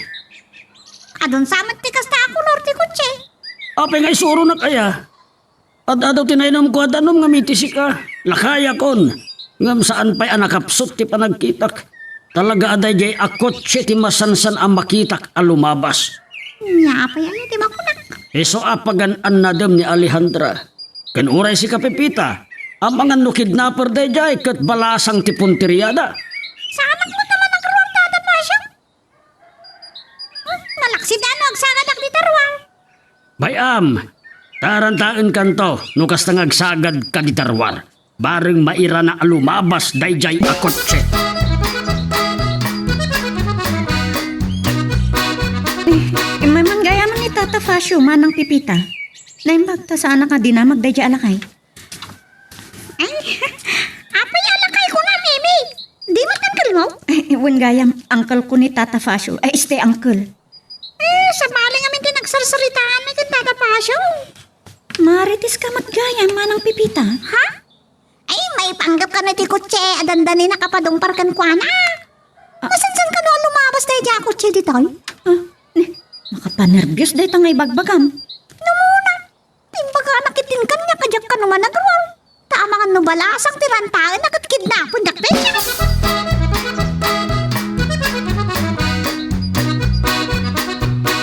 Adon sa amat ti kasta ako, Lord, ti kutsi. Ape nga isuro na kaya. At adaw tinainom ko at anom nga mitisi ka. Lakaya kon. Ngam saan pa'y anakapsot ti panagkitak. Talaga aday jay akotse ti masansan ang makitak alumabas. Nya pa yan, ti makunak. Iso apagan an nadam ni Alejandra. Kanuray si Kapipita. Ang mga nukidnapper day jay kat balasang ti punteriada. Sa anak mo naman ang karuar tata pa siya. Malaksidan o agsagadak di tarwang. Bayam, tarantaan kanto nukas tangagsagad ka di tarwar. Bareng maira na alumabas day jay akotse. May manggayaman ni Tata Fasyo, manang Pipita. Naimbag ta sa anak nga dinamag day jay alakay. Ay, apay alakay ko na, Mimi. Di matanggal mo? Iwan gayam, uncle ko ni Tata Fasyo. Ay, stay uncle. Sa maling amin din nagsarsaritaan na kang Tata Pasyo. Maritis ka matgayam, manang Pipita. Ha? Ay, may panggap ka na ti kutse. Adandani na kapadong parkan kwa na. Masansan ka doon lumabas tayo di ako kutse dito? Makapanervyos day tangay bagbagam. Numuna. Timbaga nakitin ka niya kajak ka naman nagruwal. Taamangan no balasang tirantaan na katkidnapon dakpe.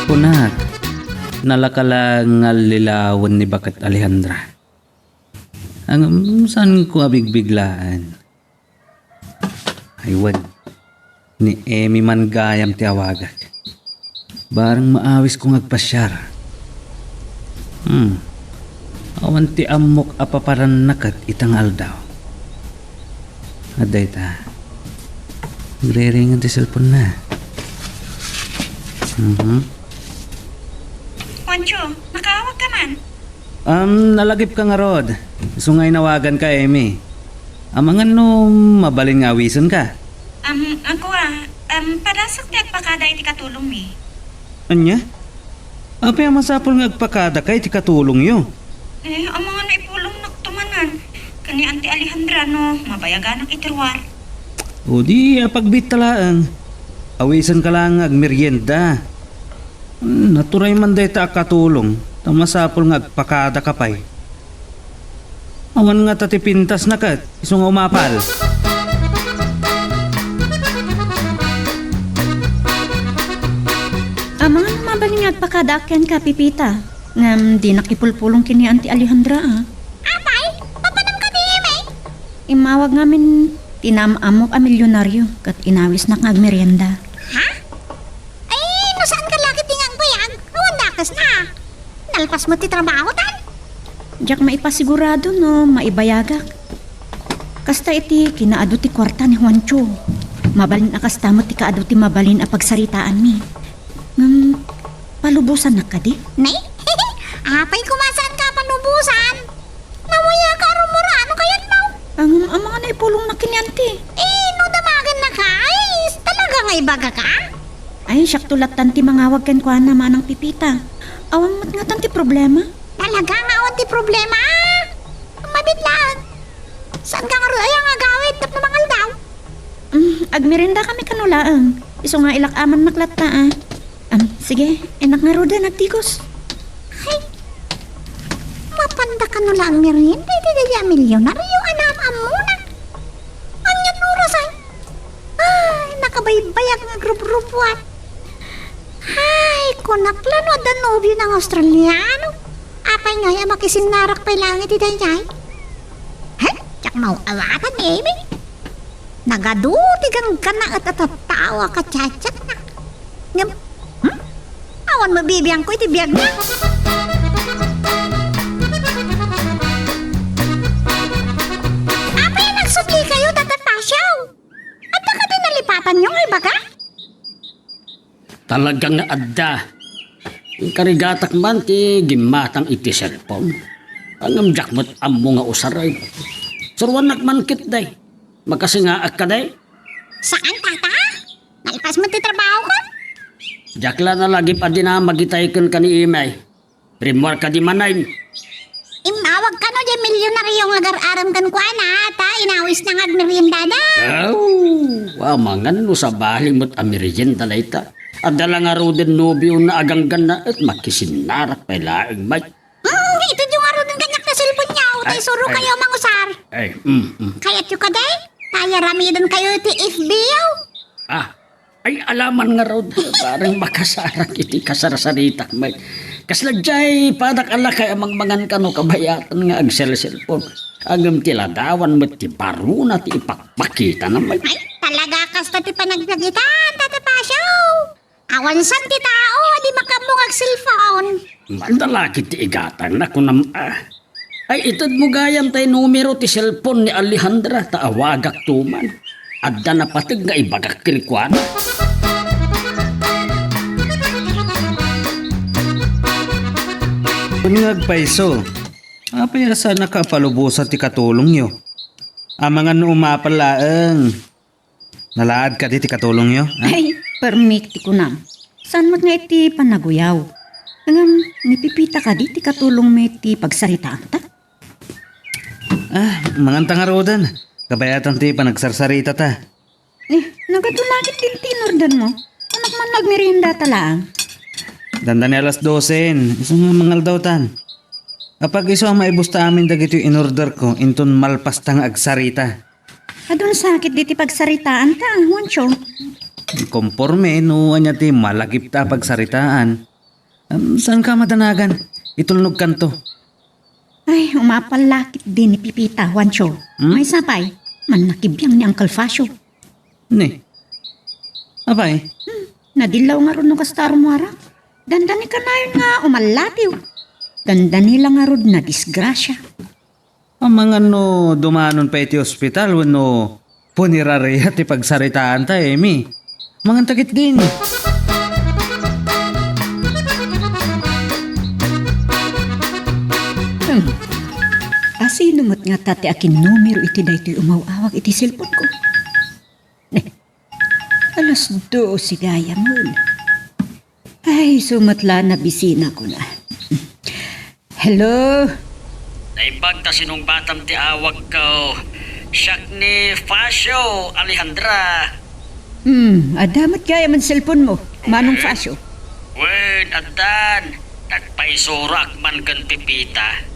Punat, nalakala nga lilawan ni Bakat Alejandra. Ang saan ko abigbiglaan? Aywan, ni Emi man gayam ti awagak. Barang maawis kong agpasyar. Awan ti amok apaparan nakat itang aldaw. Aday ta. Nagre-ringan ti cellphone na. Poncho, nakawag ka man. Nalagip ka nga rod. Sungay nawagan ka, Emi. Amangan no mabalin nga wison ka. Ako padasok di agpakada iti katulong mi. Anya? Apa yung masapol nga agpakada kay ti katulong yo? Ang mga naipulong nagtumanan. Kani Auntie Alejandra no, mabayagan ang itirwar. O di apagbit talaang. Awisan ka lang ag merienda. Naturay man day ta katulong. Tamasapol nga agpakada ka pay. Awan nga tatipintas na kat, isong umapal. Mga mabaling at pakadakyan ka, Pipita. Ngam di nakipulpulong kini Auntie Alejandra, Apay, papanam ka di, Ime. Imawag ngamin tinamamok a milyonaryo kat inawis na kag merienda. Ha? Ay, no saan ka lagi tingang bayag? Awan dakas na. Nalpas mo ti trabaho tan. Diyak maipasigurado no, maibayagak. Kasta iti kinaado ti kwarta ni Juancho. Mabalin akasta mo ti kaado ti mabalin a pagsaritaan mi. Palubusan na ka di? Nay? Apay, kumasaan ka panubusan? Nawaya ka rumurano kayan mo. Ang mga naipulong na kinyanti. No damagan na ka. Ay, talaga nga ibaga ka? Ay, siyak tulatan ti mangawag kan kwa na manang Pipita. Awang matngatan ti problema. Talaga nga awan ti problema. Mabitlaan. Saan ka nga rin ay ang agawid tap na mangal daw? Agmerinda kami kanulaang. Iso nga ilakaman maklata sige, enak nga roda nagtikos. Ay, mapanda ka no lang merienda. Hindi milyonaryo anam amuna. Anyan nurasay. Ay, nakabaybayag nga grup-grupuan. Ay, kunaklano at danobyo ng Australiano. Apay nga yung makisinarak pa langit iti jay. Hey, tsak mau awatan, Amy. Nagaduti kang kana at atatawa ka tsatsat na. Ngam, awan mabibiyang ko iti biyag na. Apay, nagsubli kayo tatatasyaw. At ka din nalipatan yung ibaga? Talagang naadda. Ang karigatak man ti gimatang iti cellphone. Ang jakmat ammo nga usaray. Surwan nakmankit day. Makasingaak ka day. Saan, tata? Nalpas mo ti trabaho ko? Jakla na lagi pa din na magitaykan ka ni Imay. Rimwar ka di manay. Imawag ka no, di milyonaryo nga agar-aram kan kwa na, ta inawis na nga meriendada. Wow, mangan no sa baling mo't amiryen talayta. Adala nga ro din nobyo na aganggan na at makisinarak pa laing may. Ito yung aro ng ganyak na cellphone niya, utay suro kayo mangusar. Kaya't yung kaday, kaya ramidan kayo iti FBO. Ay alaman nga raw parang makasarak iti kasarasaritak may. Kasladyay padak ala kay amang mangan kano kabayatan nga ag cellphone. Agam tiladawan mo ti baro na ti ipakpakita na may. Ay, talaga kasta ti panagpagitan, tatapasyaw. Awan san ti tao, di makamungag cellphone. Mandalaki ti igatang na kunam Ay itad mo gayam tay numero ti cellphone ni Alejandra taawagak tuman. Adda na patig nga ibagak kirikwan. Kuningag paiso. Apay asa nakapalubusan ti katulong nyo. Ang mga umapalaang. Nalaad ka di ti katulong nyo? Ay, permit ko na. Saan mat nga iti panaguyaw? Ngam, nipipita ka di ti katulong may ti pagsaritaan ta? Mga tangarodan. Kabayatan ti panagsarsarita ta. Nagadulagit din tinordan mo. Anak man nagmerienda talaang. Dandan ni alas 12. Isang mangal daw tan. Kapag iso ang maibusta amin dagito yung in-order ko, inton malpas tang agsarita. Adun sakit di ti pagsaritaan ta, Juancho. Konforme, no, anya ti malagip ta pagsaritaan. Saan ka madanagan? Itulnog kanto. Ay, umapalakit din ni Pipita, Juancho. May sapay, man nakibiyang ni Uncle Fasio. Ni. Apay? Nadilaw nga ron no kastarumara. Dandani ka na yun nga umalatiw. Dandani lang nga ron na disgrasya. Ang mga no, dumanon pa iti ospital, no, punirariya ti pagsaritaan ta, Emi. Mga takit din. Asinumot nga tate akin numero iti daytoy umawawag iti cellphone ko. Alas 12 gaya mo. Ay, sumatla na bisina ko na. Hello? Naibag ta sinong batam ti awag ko. Siyak ni Fasio, Alejandra. Adamat kaya man cellphone mo. Manong Fasio. Wen, adan. Nagpaisurak man kan Pipita.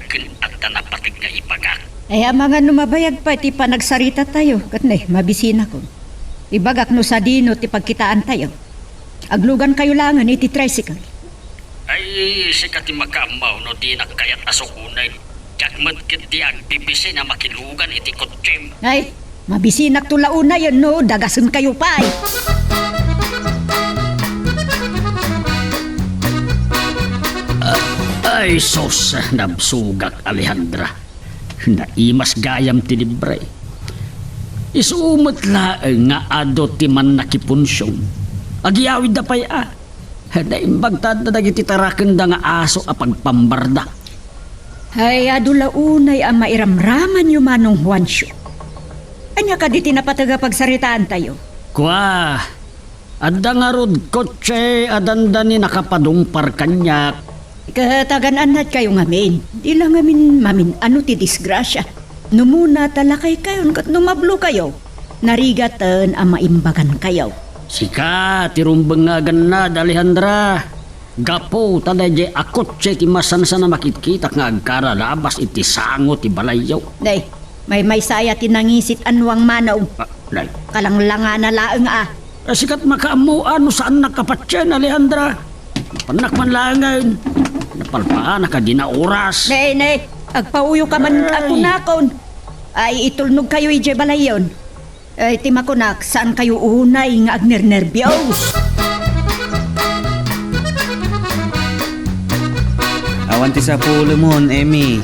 akin at napatig nga ipagak. Ay, ang mga numabayag pa, ti pa nagsarita tayo. Katne, mabisina ko. Ibagak no sa dino, ti pagkitaan tayo. Aglugan kayo langan, iti tricycle. Ay, sikat makamaw no di nakayat asukunay. Jakmat kit di agbibisi na makilugan iti kutsim. Ay, mabisinak tulauna yun, no? Dagasan kayo pa, ay. Ay, sos, nabsugak Alejandra. Naimas gayam tinibre. Isumot laeng nga ado ti man nakipunsyon. Agiyawid na pa'y Naimbagtad na dagiti taraken da nga aso a pagpambarda. Ay, adula unay ang mairamraman yung manong Juancio. Anya ka di tinapataga pagsaritaan tayo. Kwa, adda nga rod kotse adanda ni nakapadumpar kanyak. Katagananat kayo ngamin. Di lang ngamin mamin ano ti disgrasya. Numuna talakay kayo kat numablo kayo. Narigatan ang maimbagan kayo. Sika, tirumbangagan na, Alejandra. Gapo, talaje akot siya ti masansa na makikita nga agkara labas iti sango ti balayaw. Day, may saya tinangisit anwang manaw. Nay, Kalanglanga na laeng sikat makaamu ano saan nakapatsyan, Alejandra. Panak man langan. Napalpaan na ka di na oras. Nay, agpauyo ka man ako nakon. Ay, itulnog kayo ije balayon. Ay, timakunak, saan kayo unay nga agnernerbyos? Awan ti sa pulo mo, Emmy.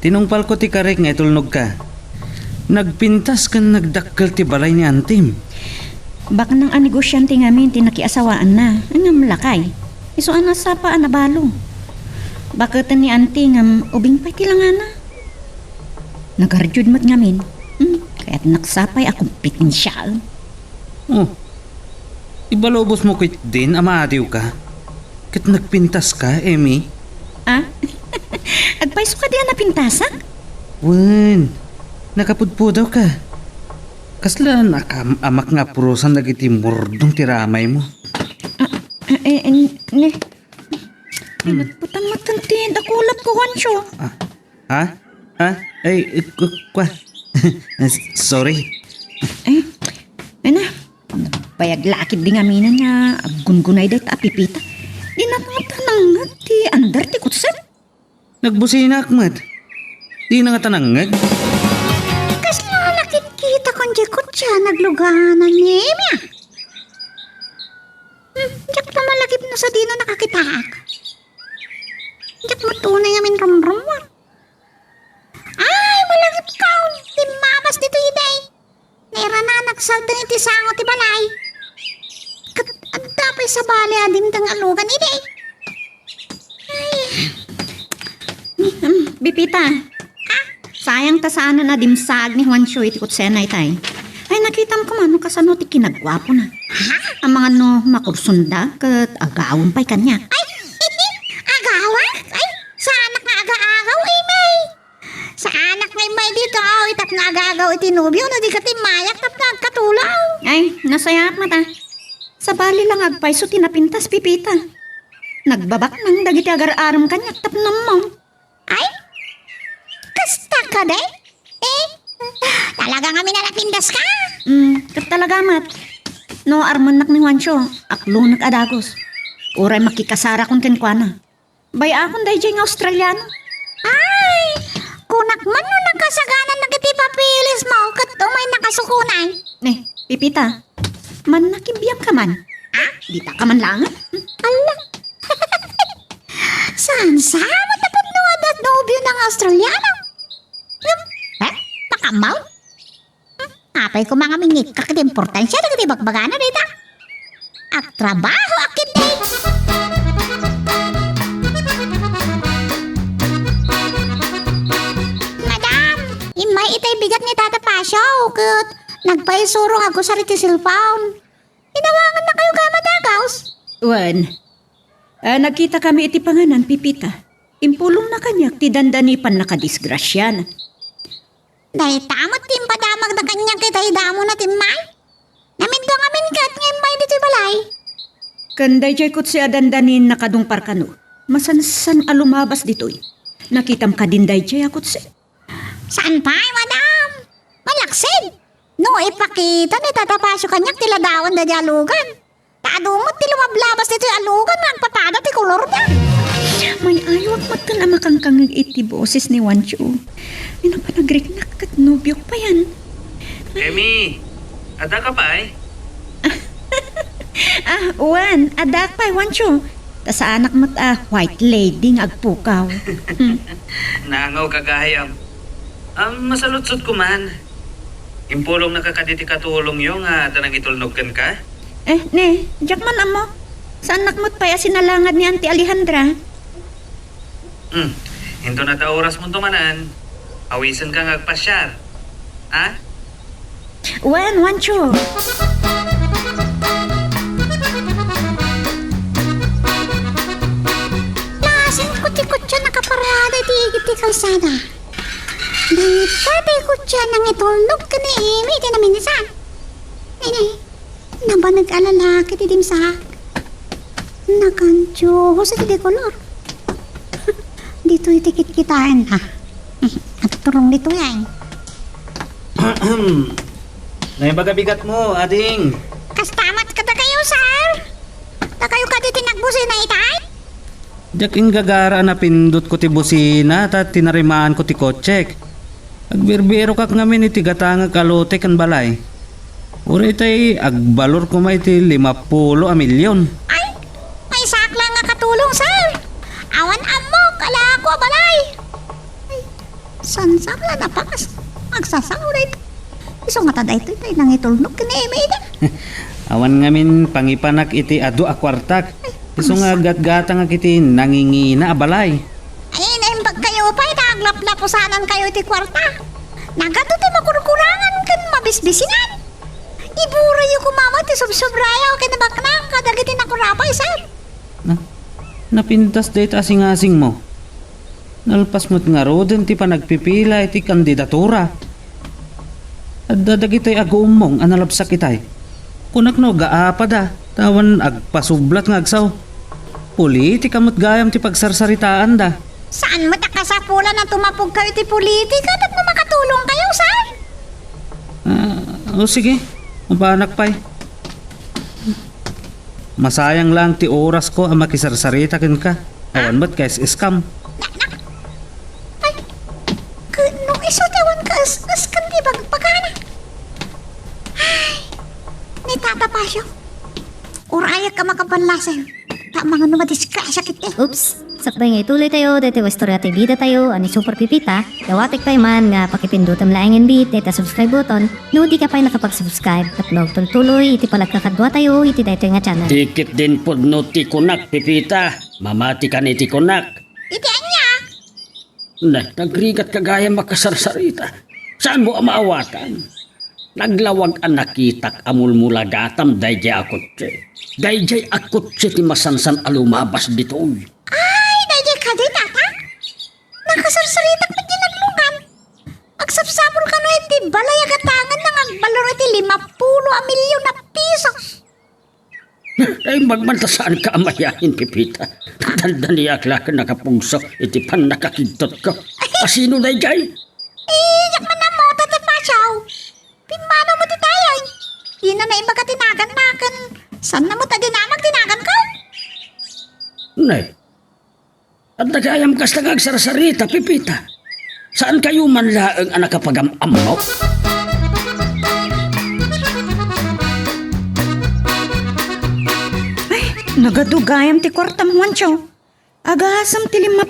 Tinungpal ko ti karek nga itulnog ka. Nagpintas kan nagdakkel ti balay ni Antim. Baka nang anegosyante ngamin tinakiasawaan na. Ang malakay. Iso ana sa pa anabalo. Bakit ni auntie ngam ubing pa'y tilangana. Nagarjud mat ngamin. Kaya't naksapay akong pitin siya. Oh, ibalobos mo kit din, amaadiw ka. Kat nagpintas ka, Emmy. Ah? Agpaiso ka diyan na pintasa? Wen, nakapudpudaw ka. Kasla nakaamak nga purusan nagiti murdong tiramay mo. Putang matantin, dakulap ko Juancio. Ha? Ay, kwa. Sorry. Ano? Bayag lakid di ngaminan niya, gungunay day ta apipita. Di nakatanangag ti andar ti kutset. Nagbusina akmat. Di na nga tanangag. Kas na nakikita kong jekot siya, nagluganan niya. Diyak na malagip na sa dino nakakitaak. Diyak mo tunay ngamin rumrumwan. Ay, malagip ka. Timamas dito iday. Nera na nagsalta ni tisango ti balay. At tapay sa bali adim tang alugan iday. Bipita. Sayang ta sana na dimsag ni Juancio iti kutsenay tay. Ay nakita mo kumano kasano ti kinagwapo na. Ang mga no makursunda kat agawon pa'y kanya. Ay, agawa? Ay, sa anak nga aga-agaw, May. Sa anak nga May dito, itap nga aga-agaw itinubyo na di ka timayak tap nagkatulaw. Ay, nasayat mata. Sa bali lang agpay so tinapintas pipita. Nagbabak nang dagiti agar-aram kanya tap namang. Ay, kasta ka day? Talaga nga minalapindas ka? Kat talaga mat. No armanak ni Juancio, aklo nag-adagos. Uray makikasara kong tenkwana. Bay akong day dyan Australiano. Ay, kunak man no nagkasaganan na kiti papilis mo kat umay nakasukunay. Pipita, man nakibiyang ka man. Dita ka man lang. Ala. Saan matapot no adat nobyo ng Australiano? Makamaw? Apay ko mga mingit kakit-importansya na kiti bagbagana dita. At trabaho akit day. Madam, imay itay bigat ni Tata Pasyaw kat nagpaisurong ako sa riti cellphone. Inawangan na kayo kamadagaws. Wan, nakita kami iti panganan, Pipita. Impulong na kanyak, ti dandanipan nakadisgrasya na. Dahil tamot tim padamag na kanyang kitay damo na timmay. Namin ko ngamin kat ngayon may dito balay. Kanday jay kot siya dandanin nakadungpar kano. Masansan alumabas dito'y. nakitam ka din day jay akot si. Saan pa, madam? Malaksid. No, ipakita ni tatapasyo kanyak tila dawan da di alugan. Taadumot ti lumablabas dito yung alugan, magpapada ti kolor na. May ayawag mata na makangkangag iti boses ni Wancho. Ano pa nagriknak kat nobyok pa yan? Emi, ada ka pa eh? Wan, adak pa, Wancho. Ta sa anak mat white lady ng agpukaw. Nangaw kagayam. Masalutsot ko man. Impulong nakakaditi katulong yung tanang itulnogkan ka? Ne, jak man amo. Sa anak mo't pa sinalangad ni Auntie Alejandra. Hinto na ta oras mo tumanan. Awisan ka ngagpasyar. Ha? Wan, Wancho. Lasin kutsi-kutsa nakaparada ti igit ti kalsada. Dahil sabi kutsa nang itulog ka ni Amy, di namin nisan. Nene, naba nag-alalaki ti dimsak. Nakantyo sa ti dekolor. Dito itikit kitaan ha. At turong dito yan. Naibagabigat mo, ading. Kastamat ka ta kayo, sir. Ta kayo ka di tinagbusin na itay. Jaking gagara na pindot ko ti busina at tinarimaan ko ti kotsek. Agbirbiro kak ngamin iti gatanga kalote kan balay. Uri tay agbalor ko may ti 50 milyon. Ay, may sakla nga katulong, sir. Awan amok, ala ako balay. Ay, san sakla na pakas. Magsasaurit. Iso nga tada ito tayo nang itulnog ka ni Emida. Awan ngamin pangipanak iti adu akwartak. Iso nga gatgata nga kiti nangingina abalay. Ay, naimbag kayo pa, itaglaplapusanan kayo iti kwarta. Nagato ti makurkurangan kan mabisbisinan. Ibura yung kumama ti subsubrayaw kinabaknang kadagiti nakurapay, sir. Napintas date asing-asing mo. Nalpas mo't nga roden ti panagpipila iti kandidatura. At dadagitay agumong analabsak itay. Kunak no gaapad tawan agpasublat nga agsaw. Politika mo't gayam ti pagsarsaritaan da. Saan mo takasapulan na tumapog kayo ti politika at na makatulong kayo, sir? O sige, mabanak pa'y. Masayang lang ti oras ko ang makisarsarita kin ka. Awan ba't kais iskam? Ay, nung isutawan ka as kandi bagpagana. Ay, ni Tata Pasyo. Urayak ka makapanlasan. Tama nga numadis ka sakit eh. Oops! Sakbay nga ituloy tayo, dito istorya tayo bida tayo, ani Super Pipita, dawatik pa man nga pakipindutam laing and beat, dito subscribe button, no di ka pa nakapag-subscribe, at log tuloy, iti palagkakadwa tayo, iti dito nga channel. Tikit din po no ti kunak, Pipita. Mamati ka ni ti kunak. Itian niya. Nagrigat kagaya makasarsarita. Saan mo amaawatan? Naglawag ang nakitak amulmula gatam dayjay akotse. Dayjay akotse ti masansan alumabas ditoy. Ay, dahil ka di, Tata. Nakasarsaritak na ginaglugan. Agsapsapol ka no iti balay agatangan ng agbalor iti 50 milyon na pisos. Ay magmantasaan ka amayahin, Pipita. Dandaniyak lang nakapungso iti pan nakakidtot ko. Asino dayjay? Yak man na mo, Tata Pasyaw. Pimano mo ti tayo. Di na iba ka tinagan-nagan. Saan na mo tadinamag tinagan ka? Nay, at nagayam kas nagagsarasarita, Pipita. Saan kayo man laang ang nakapag-amam mo? Nagadugayam ti kwarta mo, Wancho. Agasam ti 50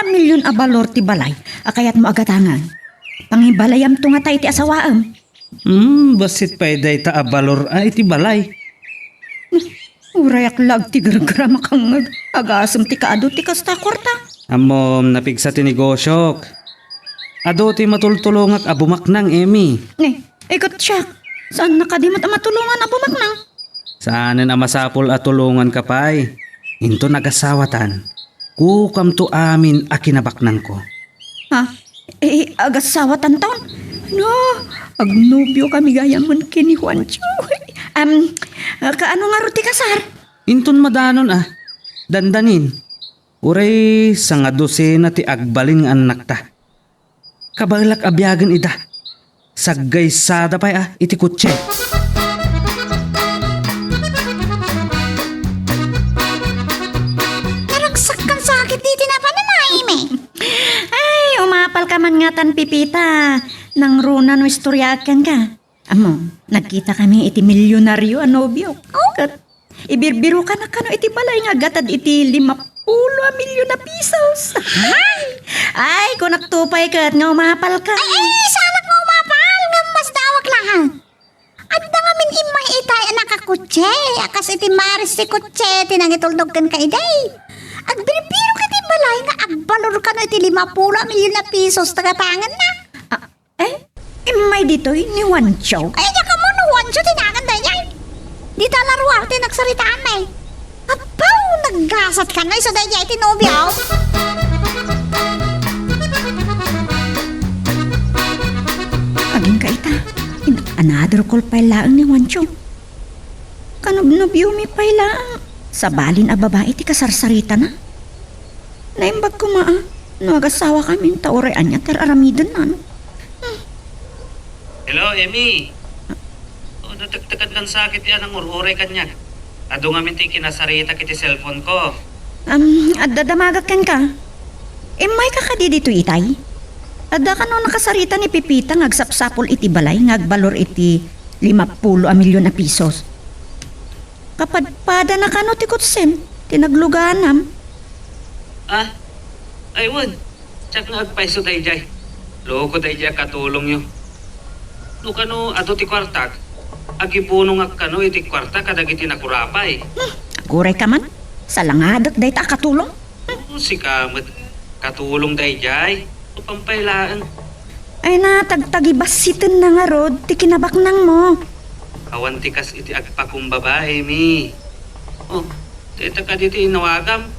milyon a balor ti balay. Akayat mo agatangan. Pangibalayam to nga tayo ti asawaam. Basit pa'y day ta abalor ay iti balay. Urayak lag ti garagara makangag. Agasam ti kaado ti kasta kwarta. Amom napigsa ti negosyok. Ado ti matultulongak abumaknang, Emi. Ikot siya. Saan nakadimat ang matulungan na bumaknang? Saanen ang masapol at tulungan ka pa'y. Into nagasawatan. Kukam to amin a kinabaknang ko. Ha? Agasawatan taon? No, agnubyo kami gayaman kini Juancho. Kaano nga ruti kasar? Inton madanon dandanin. Uray sa nga dosena ti agbalin nga anak ta. Kabalak abyagan ida. Saggay sada pa iti kutse. Karagsak kang sakit dito na pananaim eh. Ay, umapal ka man nga tan pipita. Nang runa no istoryakan ka. Amo, nagkita kami iti milyonaryo a nobyo. Kat, ibirbiro ka na kano iti balay nga gatad iti 50 milyon na pesos. Ay, kung naktupay ka at nga umapal ka. Ay, sana nga umapal. Nga mas dawag lang. At na nga min imay itay anak kutse. Akas iti maris ti kutse. Tinangituldog kan ka iday. Agbirbiro ka ti balay nga agbalor ka na iti 50 milyon na pesos tagatangan na. Imay dito ni Wancho. Ay, niya ka mo no, Wancho, tinagan na niya. Di talaruarte, nagsaritaan na eh. Apaw, naggasat ka na, isa na niya itinobyo. Aging ka ita. In another call pa laang ni Wancho. Kanubnubyo mi pa laang. Sa balin a babae ti kasarsarita na. Naimbag ko maa. No agasawa kami taoray anya ter aramidon na no. Hello, Emi. Natagtagan kan sakit yan ang ururay kanya. Ado nga minti kinasarita kiti cellphone ko. Adadamagat kan ka. May kakadi dito itay. Adda ka no nakasarita ni Pipita ngagsapsapol iti balay ngagbalor iti 50 milyon na pesos. Kapadpada na kano ti kutsem, tinagluganam. Aywan. Tsak nga agpaiso tayo jay. Loko tayo jay katulong nyo. No kano ato ti kwartak. Agipuno nga kano iti kwarta kadagiti nakurapay. Aguray ka man. Salangadak day ta katulong. Si kamat. Katulong tayo jay. O pampailaan. Ay na, tagtagibasitin na nga rod, ti kinabaknang mo. Awan tikas iti agpakong babae, mi. Oh, teta ka diti inawagam.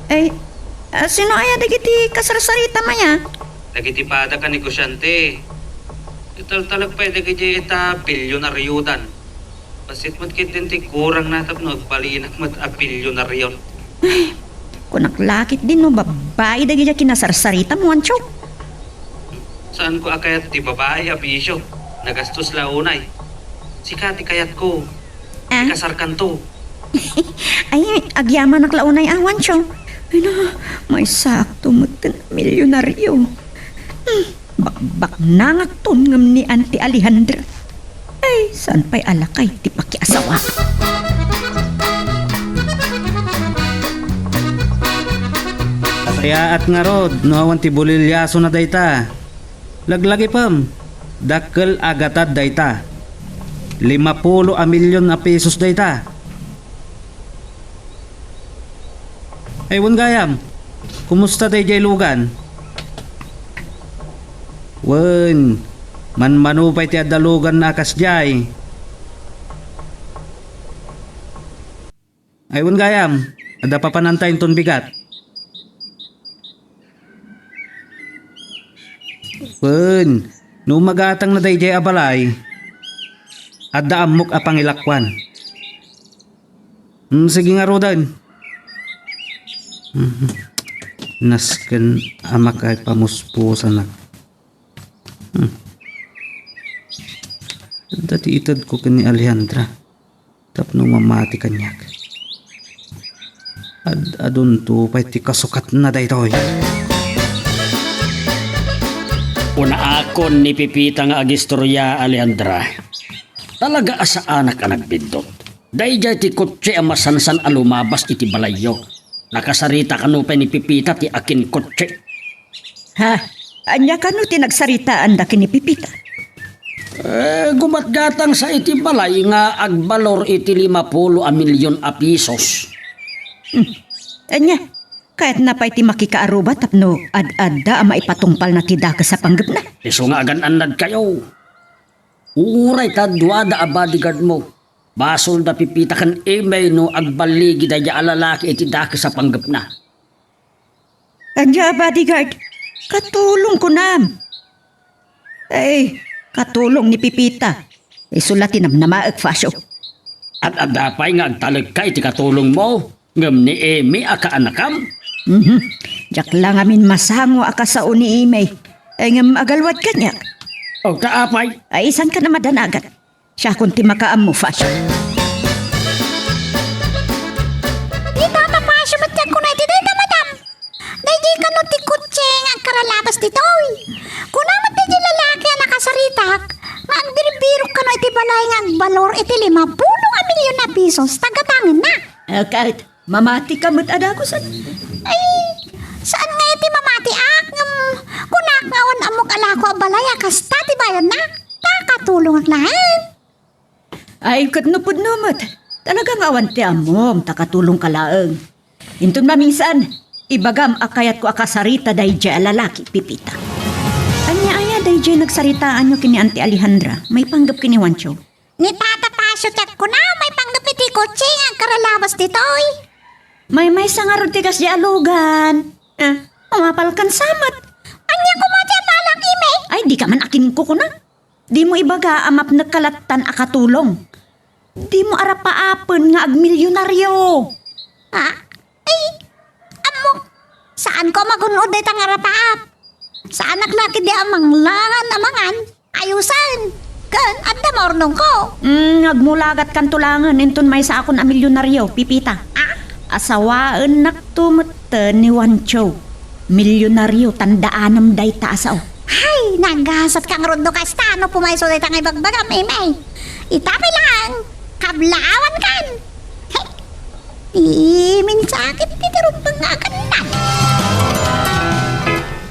Ay, sino aya dagiti kasarsarita maya? Dagiti pada ka negosyante. Ital-talag pa dagiti ita bilyonaryudan. Basit mat kitin ti kurang natap no, balinak mat a bilyonaryon. Kunaklakit din no, babae dagiti kinasarsarita mo, Ancho. Saan ko akayat ti babae abisyo? Nagastos launay. Sikati kayat ko. Ikasarkan to. Ay, agyaman naklaunay awan siya. Ay na, may sakto matan milyonaryo. Bakbak nangaton ngam ni Auntie Alejandra. Ay, saan pa'y alakay ti pakiasawa? Kaya at nga rod, no awan ti bulilyaso na dayta. Laglagi pam, dakkel agatad dayta. 50 milyon na pesos dayta. Aywan gayam, kumusta day jay lugan? Wen, manmanupay ti adalugan na akas jay. Aywan gayam, ada pa panantayin ton bigat. Wen, no magatang na day jay abalay, adda amok a pangilakwan. Sige nga rodan. Nasken amak ay pamuspusan na. Dati itad ko kani Alejandra. Tapno mamati kanyak. Adun to pa'y ti kasukat na daytoy. Una akon ni Pipita nga agistorya, Alejandra. Talaga asa anak ang nagbindot. Dayjay ti kotse ang masansan alumabas iti balayo. Nakasarita kanupay ni Pipita ti akin kotse. Ha? Anya ka no tinagsaritaan da ni Pipita? Gumatgatang sa iti balay nga agbalor iti 50 milyon a pesos. Anya, kahit na pa'y ti makikaaruba tapno ad-adda ang maipatungpal na ti daka sa panggap na. Iso nga agan-anad kayo. Uuray ta duada a bodyguard mo. Basol da Pipita kan email no agbaligi da ya alalaki iti daka sa panggap na. Anya, bodyguard, katulong ko na. Ay, katulong ni Pipita. Isulatin na maag fasyo. At adapay nga agtalag ka iti katulong mo. Ngam ni Emi aka anakam. Jak lang amin masango aka sa uni imay. Ay ngam agalwat ka niya. O kaapay. Ay isan ka na madanagat. Siya kunti makaam mo fashion. Di tatapasyo matyan ko na iti dito, madam. Dahil ka no ti kutseng ang karalabas ditoy. Kunamat di di lalaki ang nakasaritak, nga ang biribiro ka no iti balay nga ang balor iti 50 milyon na pisos, tagatangin na. Kahit mamati ka mo't adagosan. Ay, saan nga iti mamatiak? Kunak nga awan amok alako ang balay, kasta ti bayan na. Takatulong ang lahat. Ay katnupod numot. Talagang awan ti amom, takatulong ka laeng. Intun maminsan, ibagam akayat ko akasarita dahi dya lalaki, Pipita. Anya-anya dahi dya nagsaritaan nyo kini Auntie Alejandra. May panggap kini Wancho. Ni tatapasyo tiyak ko na, may panggapiti kutseng ang karalabas ditoy. May sangarod ti kas di alugan. Umapal kan samat. Anya ko mo tiyan palang ime. Ay, di ka man akin ko na. Di mo ibaga amap nagkalatan akatulong. Di mo arapaapen nga agmilyonaryo. Ha? Ay, amok. Saan ko magunod ay tangarapaap? Saan naglaki di amang langan amangan? Ayusan. Kan, at damornong ko. Agmulagat kan tulangan, inton may sa akon a milyonaryo, Pipita. Asawaan naktumeten ni Wancho. Milyonaryo, tandaanam day taasaw. Hay, nagasat kang rondo kasta, no pumayso day tangay bagbagam, imay. Itapi lang, kablawan kan. Hey, minsakit titirumpang nga kan na.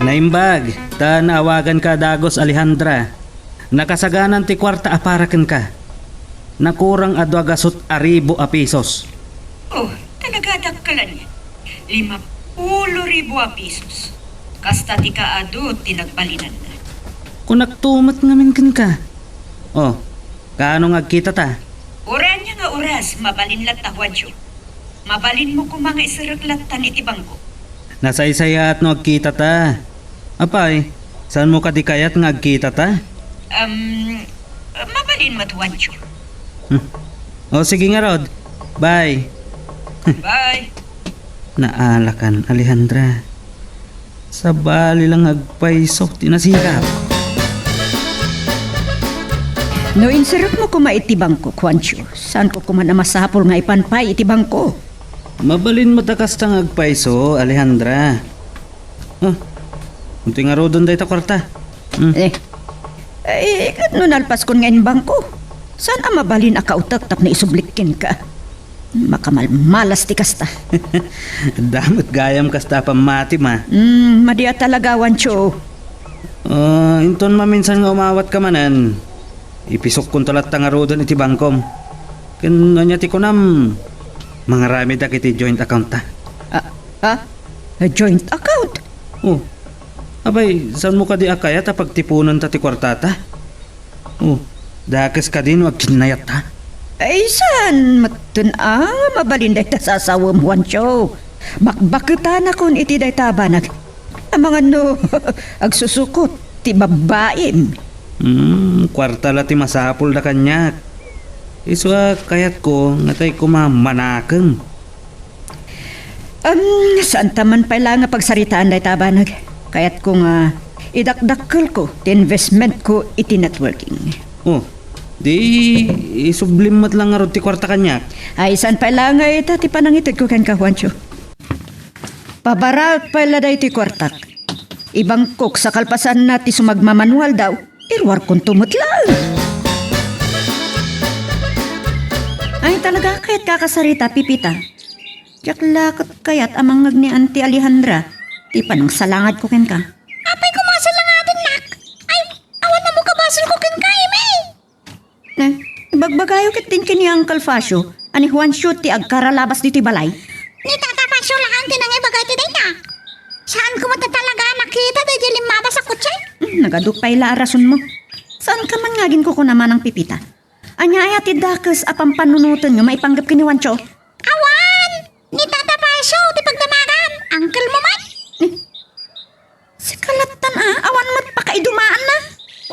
Naimbag, ta naawagan ka Dagos Alejandra. Nakasaganan ti kwarta aparaken ka. Nakurang adwagasot 1,000 pesos. Oh, talaga dakkalan niya. 50,000 pesos. Kasta ti kaado tinagbalinan na. Kung nagtumat ngamin kin ka. Oh, kaano agkita ta? Oran niya nga oras, mabalin lat Juancho. Mabalin mo kung mga isaraklatan iti bangko. Nasaysaya at no agkita ta. Apay, saan mo kadikayat nga agkita ta? Mabalin mo Juancho. O sige nga Rod, bye. Bye. Naalakan Alejandra. Sa bali lang agpaiso, tinasikap. No insirap mo kuma itibang ko, Juancho. Saan ko kuma namasapol nga ipanpay itibang ko? Mabalin mo takas tang agpaiso, Alejandra. Oh, unti nga rodon day ta kwarta. Kat no nalpas kon nga inbang ko. Saan ang mabalin akautak tap na isublikin ka? Makamalmalas ti kasta. Damot gayam kasta pamati ma. Madia talaga, Wancho. Inton maminsan nga umawat ka manan. Ipisok kong talat nga rodon iti bangkom. Kanya ti kunam. Mga rami da kiti joint account ta. Joint account? Oh. Abay, saan mo ka di akaya ta pagtipunan ta ti kwartata? Oh, dakas ka din wag kinayat ta. Ay, saan? Matun mabalin day ta sa asawam, Wancho. Bakbakutan akon iti day tabanag. Ang mga no, agsusukot, ti babaim. Kwarta la ti masapul da kanyak. Iswa kayat ko, ngatay ko mamanakeng. Saan taman pala nga pagsaritaan day tabanag. Kayat ko nga, idakdakkel ko, ti investment ko iti networking. Oh, di isublimot lang nga ro ti kwarta kanyak. Ay, saan pala nga ita ti panangitid ko kan ka, Juancho. Pabarak pala day ti kwartak. Ibang kok sa kalpasan na ti sumagmamanual daw, irwar kong tumutlang. Ay, talaga kaya't kakasarita, Pipita. Diyak lakot kayat amang ni Auntie Alejandra. Ti panang salangad ko ken ka. Apay ko masalangadan, nak. Ay, awan na mo kabasal ko kin ka, imay. Ibagbagayo ket din kini Uncle Fasio. Ani Juancho ti agkaralabas diti balay. Ni tatapasyo lang ang tinangay bagay ti day na. Saan ko matatalaga nakita day di limaba sa kutse? Nagadupay la rason mo. Saan ka man ngagin ko naman ang Pipita? Anya ay ati dakes apang panunutan nga maipanggap kini Juancho. Awan! Ni tatapasyo, di pagdamagan. Uncle mo man. Si kalatan awan mo't pakaidumaan na.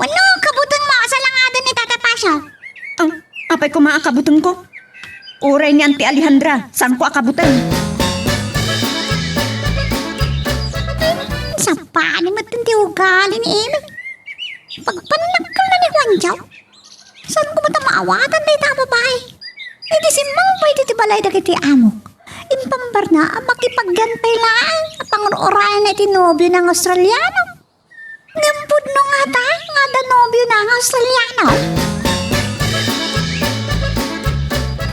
Wano, kabutang mo sa langadan ni tatapasyo. Apay ko maakabutang ko. Uray ni Auntie Alejandra, saan ko akabutan? Sa paano mo ti ugali ni Amy? Pagpanakal na ni Juanjo. Saan ko mata maawatan na ita babae? Hindi si Mambay ti balay dagiti amok. Impambar na makipagganpay lang. Pangurorayan na iti nobyo ng Australiano. Ngampud no nga ta, nga da nobyo ng Australiano.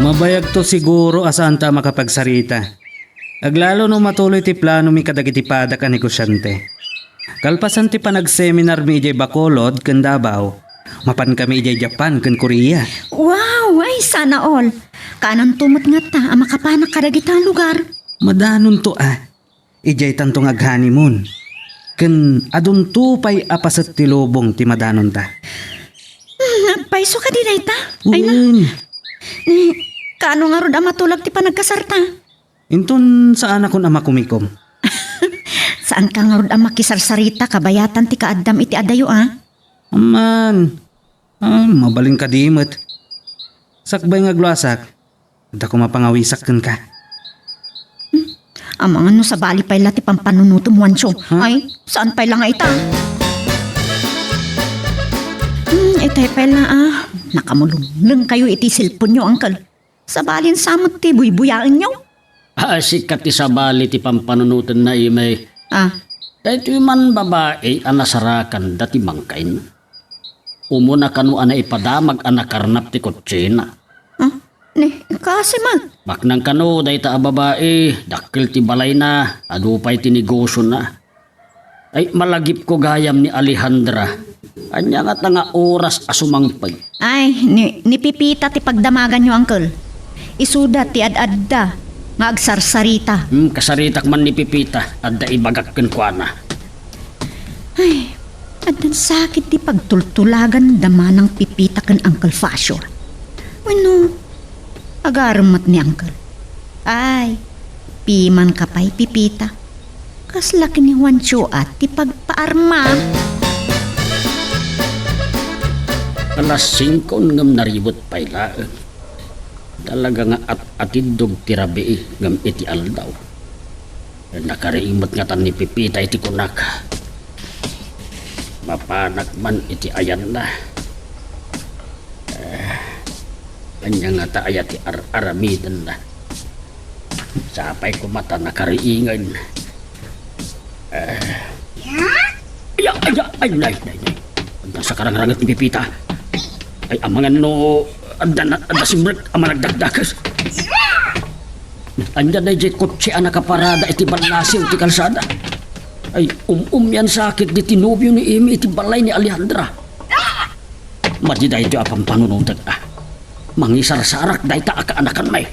Mabayag to siguro asaan ta makapagsarita. Aglalo no matuloy ti plano mi kadagiti pada ka negosyante. Kalpasan ti panag-seminar mi ijay Bacolod ken Davao. Mapan kami ijay Japan ken Korea. Wow, ay sana all. Kanan tumot nga ta, ang makapanak kadagitang lugar. Madanon to Ijay tantong ag-honeymoon. Ken adun tupay apasat ti lubong ti madanon ta. Nagpaiso ka din ta. Ay na, Uy, kaano nga rod ang matulag ti panagkasarta? inton saan akong ama kumikom? Saan ka nga rod ang makisarsarita kabayatan ti kaadam iti adayo Aman, mabaling kadimot. Sakbay nga glasak, da ko mapangawisak ken ka. Ang mga no sa bali pay lati pampanunutom wansyo. Ay, saan pay lang nga ita? Itay pay na nakamulong kayo iti silpon nyo, uncle. Sa balin samot ti buybuyaan nyo. Sikat ti sabali ti pampanunutan na imay. Dahito man babae anasarakan dati bangkain. Umuna kanu ana ipadamag anakarnap ti kotsena. Kasi man. Baknang kanu dahita a babae, dakil ti balay na, adupay ti negosyo na. Ay malagip ko gayam ni Alejandra. Anya nga nga oras asumangpay. Ay, ni pipita ti pagdamagan nyo, uncle. Isuda ti ad-adda. Nga agsarsarita. Kasaritak man ni Pipita, adda ibagak ken kuana. Ay, adan sakit ti pagtultulagan dama ng pipita kan Uncle Fashion. Ano, agaramat ni Uncle. Ay, piman ka pa'y pipita. Kas laki ni Juancho at ti pagpaarma. Alas 5 ngam naribot pay laan. Talaga nga atidog tirabi ngam iti aldaw. Nakariimot nga tan ni Pipita iti kunak. Mapanak man iti ayan na. Anya nga ta ayat ti aramidan na. Sapay ko mata nakariingan. Ay, nay. Sa karang-rangat ni Pipita. Ay, amangan no, anda simrek, amang nagdagdakas. Anda na jay kotse ang nakaparada iti balasiw ti kalsada. Ay, yan sakit di tinubyo ni Amy iti balay ni Alejandra. Madi dahi ito apang panunutan mangisarsarak dahi ta akaanakan may.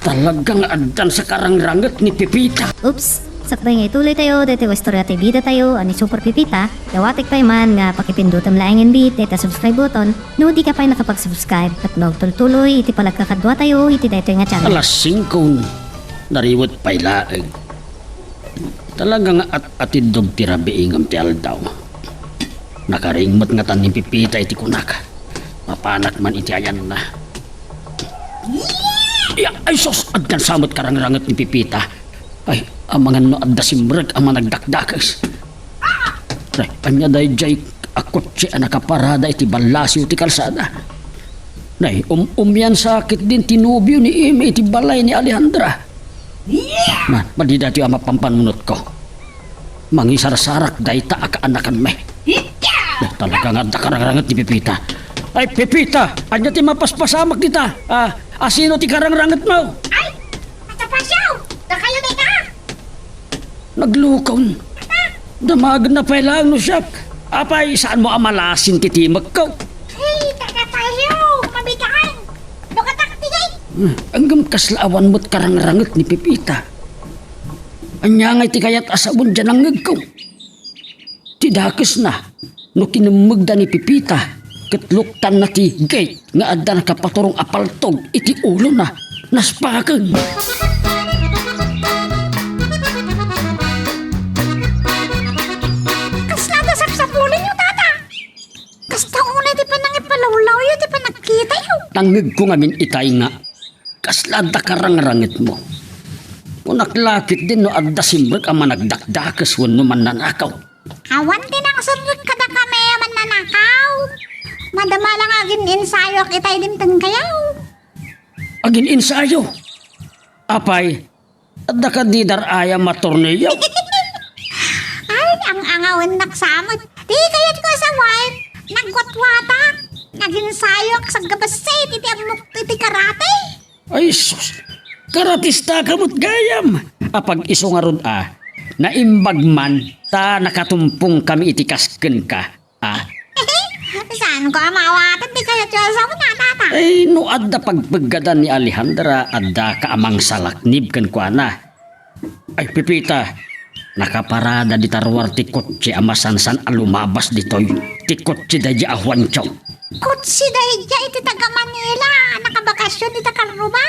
Talagang adan sa karang-rangat ni Pipita. Oops! Sakbay nga ituloy tayo, dito istorya tayo bida tayo, ani Super Pipita, dawatik pa man nga pakipindutan laing bit, dito subscribe button, no di ka pa nakapag-subscribe, at magtuloy iti palagkakadwa tayo, iti dito nga channel. Alas 5 nariwot pay laeng. Talagang atidog tirabi ingam ti aldaw. Nakaringmot nga tan ni Pipita iti kunak. Mapanak man iti ayan na. Ay sos, adkan samot karang-rangat ni Pipita. Ay, amangan no adda simreg ama nagdakdakas. Ay, anya day jay akotse nakaparada iti balasiw ti kalsada. Nay, yan sakit din tinubyo ni Amy iti balay ni Alejandra. Man, madidati ang mapampanunot ko. Mangisarsarak day ta akaanakan me. Talaga nga karang-rangat ni Pipita. Ay, Pipita! Anya ti mapaspasamak kita. Asino ti karang-rangat mo? Ay! Matapasyaw! Nakayo na ka! Naglukaw. Damagan na pala no siyak. Apay, saan mo amalasin titimag ko? Hey, takapasyaw! Mabitaan! Lukataktigay! Anggam kaslaawan mo't karang-rangat ni Pipita. Anya ngay ti kayat asabon dyan ang ngag ko. Tidakis na, no kinumugda ni Pipita. Katluktan na ti gate nga adda nakapaturong apaltog iti ulo na naspakan. Kasnada sapsapulin yung tata! Kasta una di pa nang ipalawlaw yun, di pa nakita yun. Tangig ko ngamin itay nga, kaslada karang-rangit mo. Kunaklakit din no adda simrek ang managdakdakas wano man nanakaw. Awan din ang surut kada kami man nanakaw. Madama lang agin ensayo kitay din kayaw. Agin ensayo. Apay, adda ka di daraya matornilyo. Ay, ang angawin naksamot. Di kayat ko sa wife. Nagwatwatak. Nag-ensayo sa gabasay. Titi amok titi karate. Ay sus, karatista kamot gayam. Apag iso nga rod naimbag man ta nakatumpong kami itikasken ka. Saan ko amawatan? Di kayat ko sa una tata. Ay no adda pagpaggadan ni Alejandra adda ka amang salaknib ken kuana. Ay Pipita, nakaparada di tarwar ti kotse amasansan alumabas ditoy. Ti kotse dahi ahwancho. Kutsi dahil dya iti taga Manila. Nakabakasyon iti Karuba.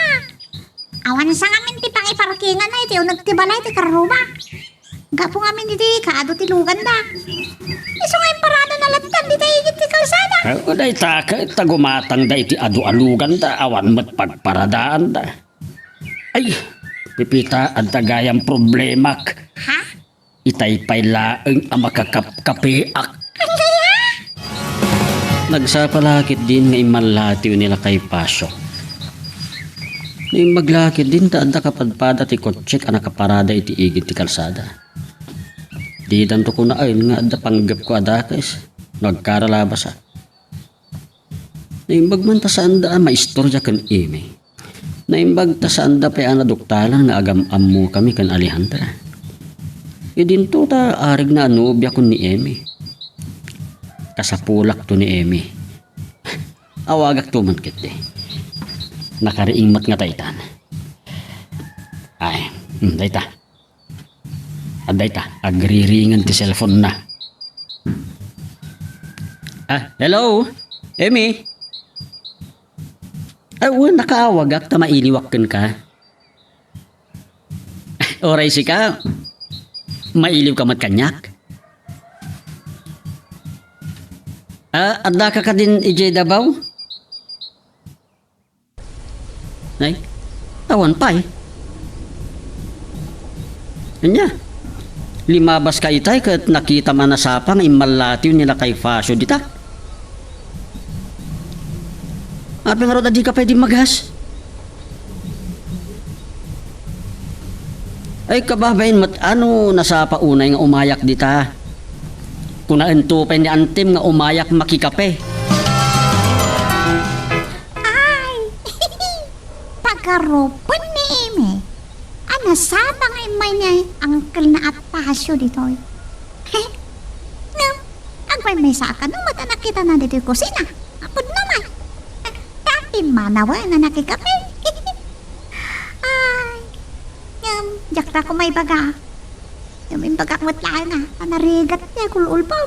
Awan sa ngamin ti pang iparkingan na iti unag ti balay ti Karuba. Gapo ngamin iti kaado ti lugan da. Iso nga yung parada na latan di tayo ti kalsada. Day taka tagumatang da iti adu-alugan da awan mat pagparadaan da. Ay, Pipita adda gayam problemak. Ha? Itay pay laeng ang makakapkapeak. Nagsapalakit din nga imalatiw nila kay Pasyo. Nang maglakit din taanda kapadpada ti kotsek ang nakaparada iti igit ti kalsada. Di danto ko na ayun nga adda panggap ko adakes. Nagkaralabas Naimbag man ta saan da maistorya kan imi. Naimbag ta saan da pa anaduktalan nga agam-am mo kami kan Alejandra. Idinto ta arig na anubya ko ni Emi. Kasapulak to ni Emi. Awagak tuman kiti. Nakariingmat nga taytan. Ay, dayta. Dayta, agriringan ti cellphone na. Hello? Emi? Nakaawagak ta mailiwakken ka. Oray si ka. Mailiw ka mat kanyak. Adda ka din ijay dabaw? Ay, awan pa Anya, limabas ka itay kat nakita man na sapang imalatiw nila kay Fasyo dita. Api nga ro di ka pwede maghas. Ay kababayin mat ano nasapa unay nga umayak dita. Kunaan to pa ni Antim nga umayak makikape. Ay, pagkaropan ni Emi. Ano sabang imay niya angkel na at pasyo dito. Ngam, agmay sa ka no mata nakita na dito yung kusina. Apod naman. Dati manawa na nakikape. Ay, ngam, jakta ko may baga. Yung bagakmat lang na, panarigat niya kululpaw.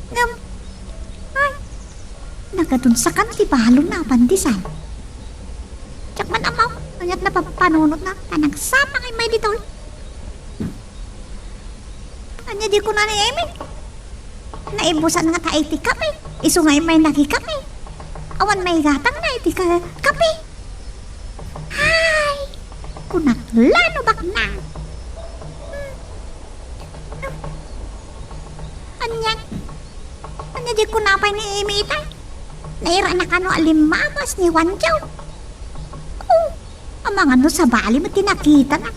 Ngam, ay, nagadunsakan ti balo na pandisan. Tsak man amaw, nanyat na papanunot na, nagsama kay may dito. Kanya di ko na ni Emi. Naibusan nga ta iti kape, iso nga may nakikape. Awan may gatang na iti kape. Ay, kunaklano bak na. Anya di ko napay ni Emi itay. Naira na kano alimamas ni Wanjaw. Oh, ang mga no sa bali mo tinakita na.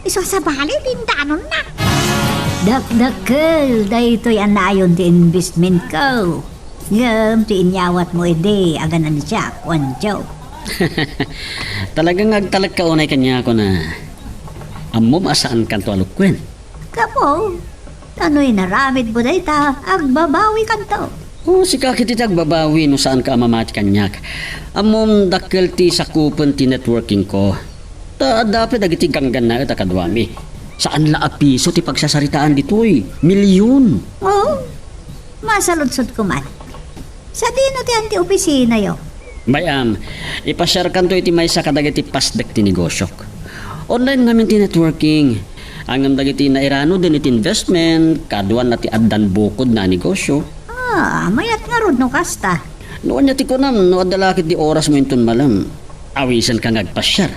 Iso sa bali dindanon na. Dakdakkel, daytoy anayon ti investment ko. Ngam, ti inyawat mo ide, aganan siya, Wanjaw. Talagang agtalag ka unay kanya ako na amom asaan kanto alukwen. Kapo, ano'y naramid mo dayta, agbabawi kanto. Si kakit iti agbabawi no saan ka amamati kanyak. Amom dakkel ti sakupan ti networking ko. Dapat agiti ganggan na ita kadwami. Saan la apiso ti pagsasaritaan ditoy? Milyon. Oh, masaludsod ko man. Sa dino ti anti opisina yo. Bayam, ipasyar kanto iti may sa kadagiti pasdek ti negosyok. Online ngamin ti networking. Angam dagiti na irano din iti investment, kaduan na ti addan bukod na negosyo. Mayat nga rod no kasta. Noon niya ti kunam, no adalakit di oras mo inton malam. awisan ka ngagpasyar.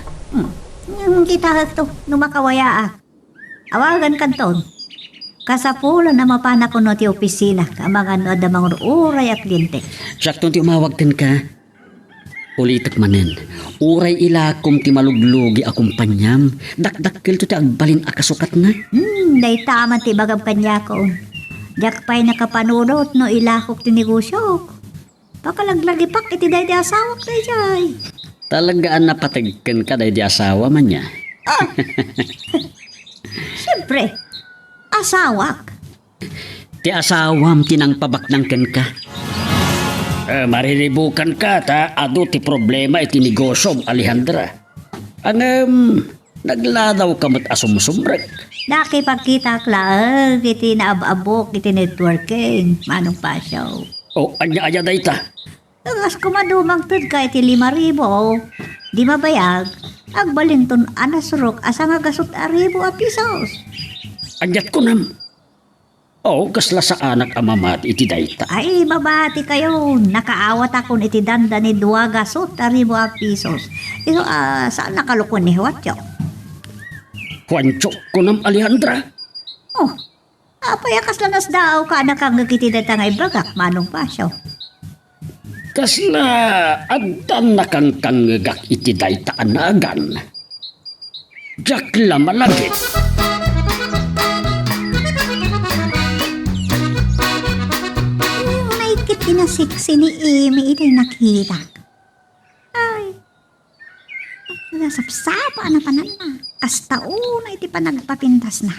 Kita to, numakawaya awagan kanton. Kasapulan na mapana ko no ti opisina, mga no da mga uray at kliyente. Sakto ti umawagten ka. Ulitak manen, uray ilakom ti maluglugi akumpanyam. Dakdakkel to ti agbalin akasukat na. Day taman ti bagam kanya ko. Diyak pa'y nakapanunot no ilakok ti negosyo. Pakalaglagipak iti day di asawak day jay. Talagaan na patagkan ka day di asawa man niya. Siyempre, asawak. Ti asawam tinangpabaknangken ka. Mariribukan ka ta ado ti problema iti negosyo, Alejandra. Nagladaw ka mat asumsumrek. Nakipagkita klaag iti naababok iti networking. Manong pasyaw. O, anya-anya day ta. As kumadumang tud ka iti 5,000. Di mabayag. Agbalinton anasurok asa nga gasot 1,000 a pisos. Anyat ko nam. O, kasla sa anak amamat iti dayta. Ay, babati kayo. Nakaawat akon iti danda ni 2 gasot 1,000 a pisos. Ito, saan nakalukon ni Huatyo? Juancho ko nam, Alejandra. Oh, payakas lang as daw ka na kang nagkitidat nga ibagak, manong pasyo. Kasla agdan na kang kangagak iti dayta anagan. Jakla malagit. Naikit inasiksi ni Amy ito'y nakita. Ay, nasapsapa na panan na. Kastauna iti panagpapintas na.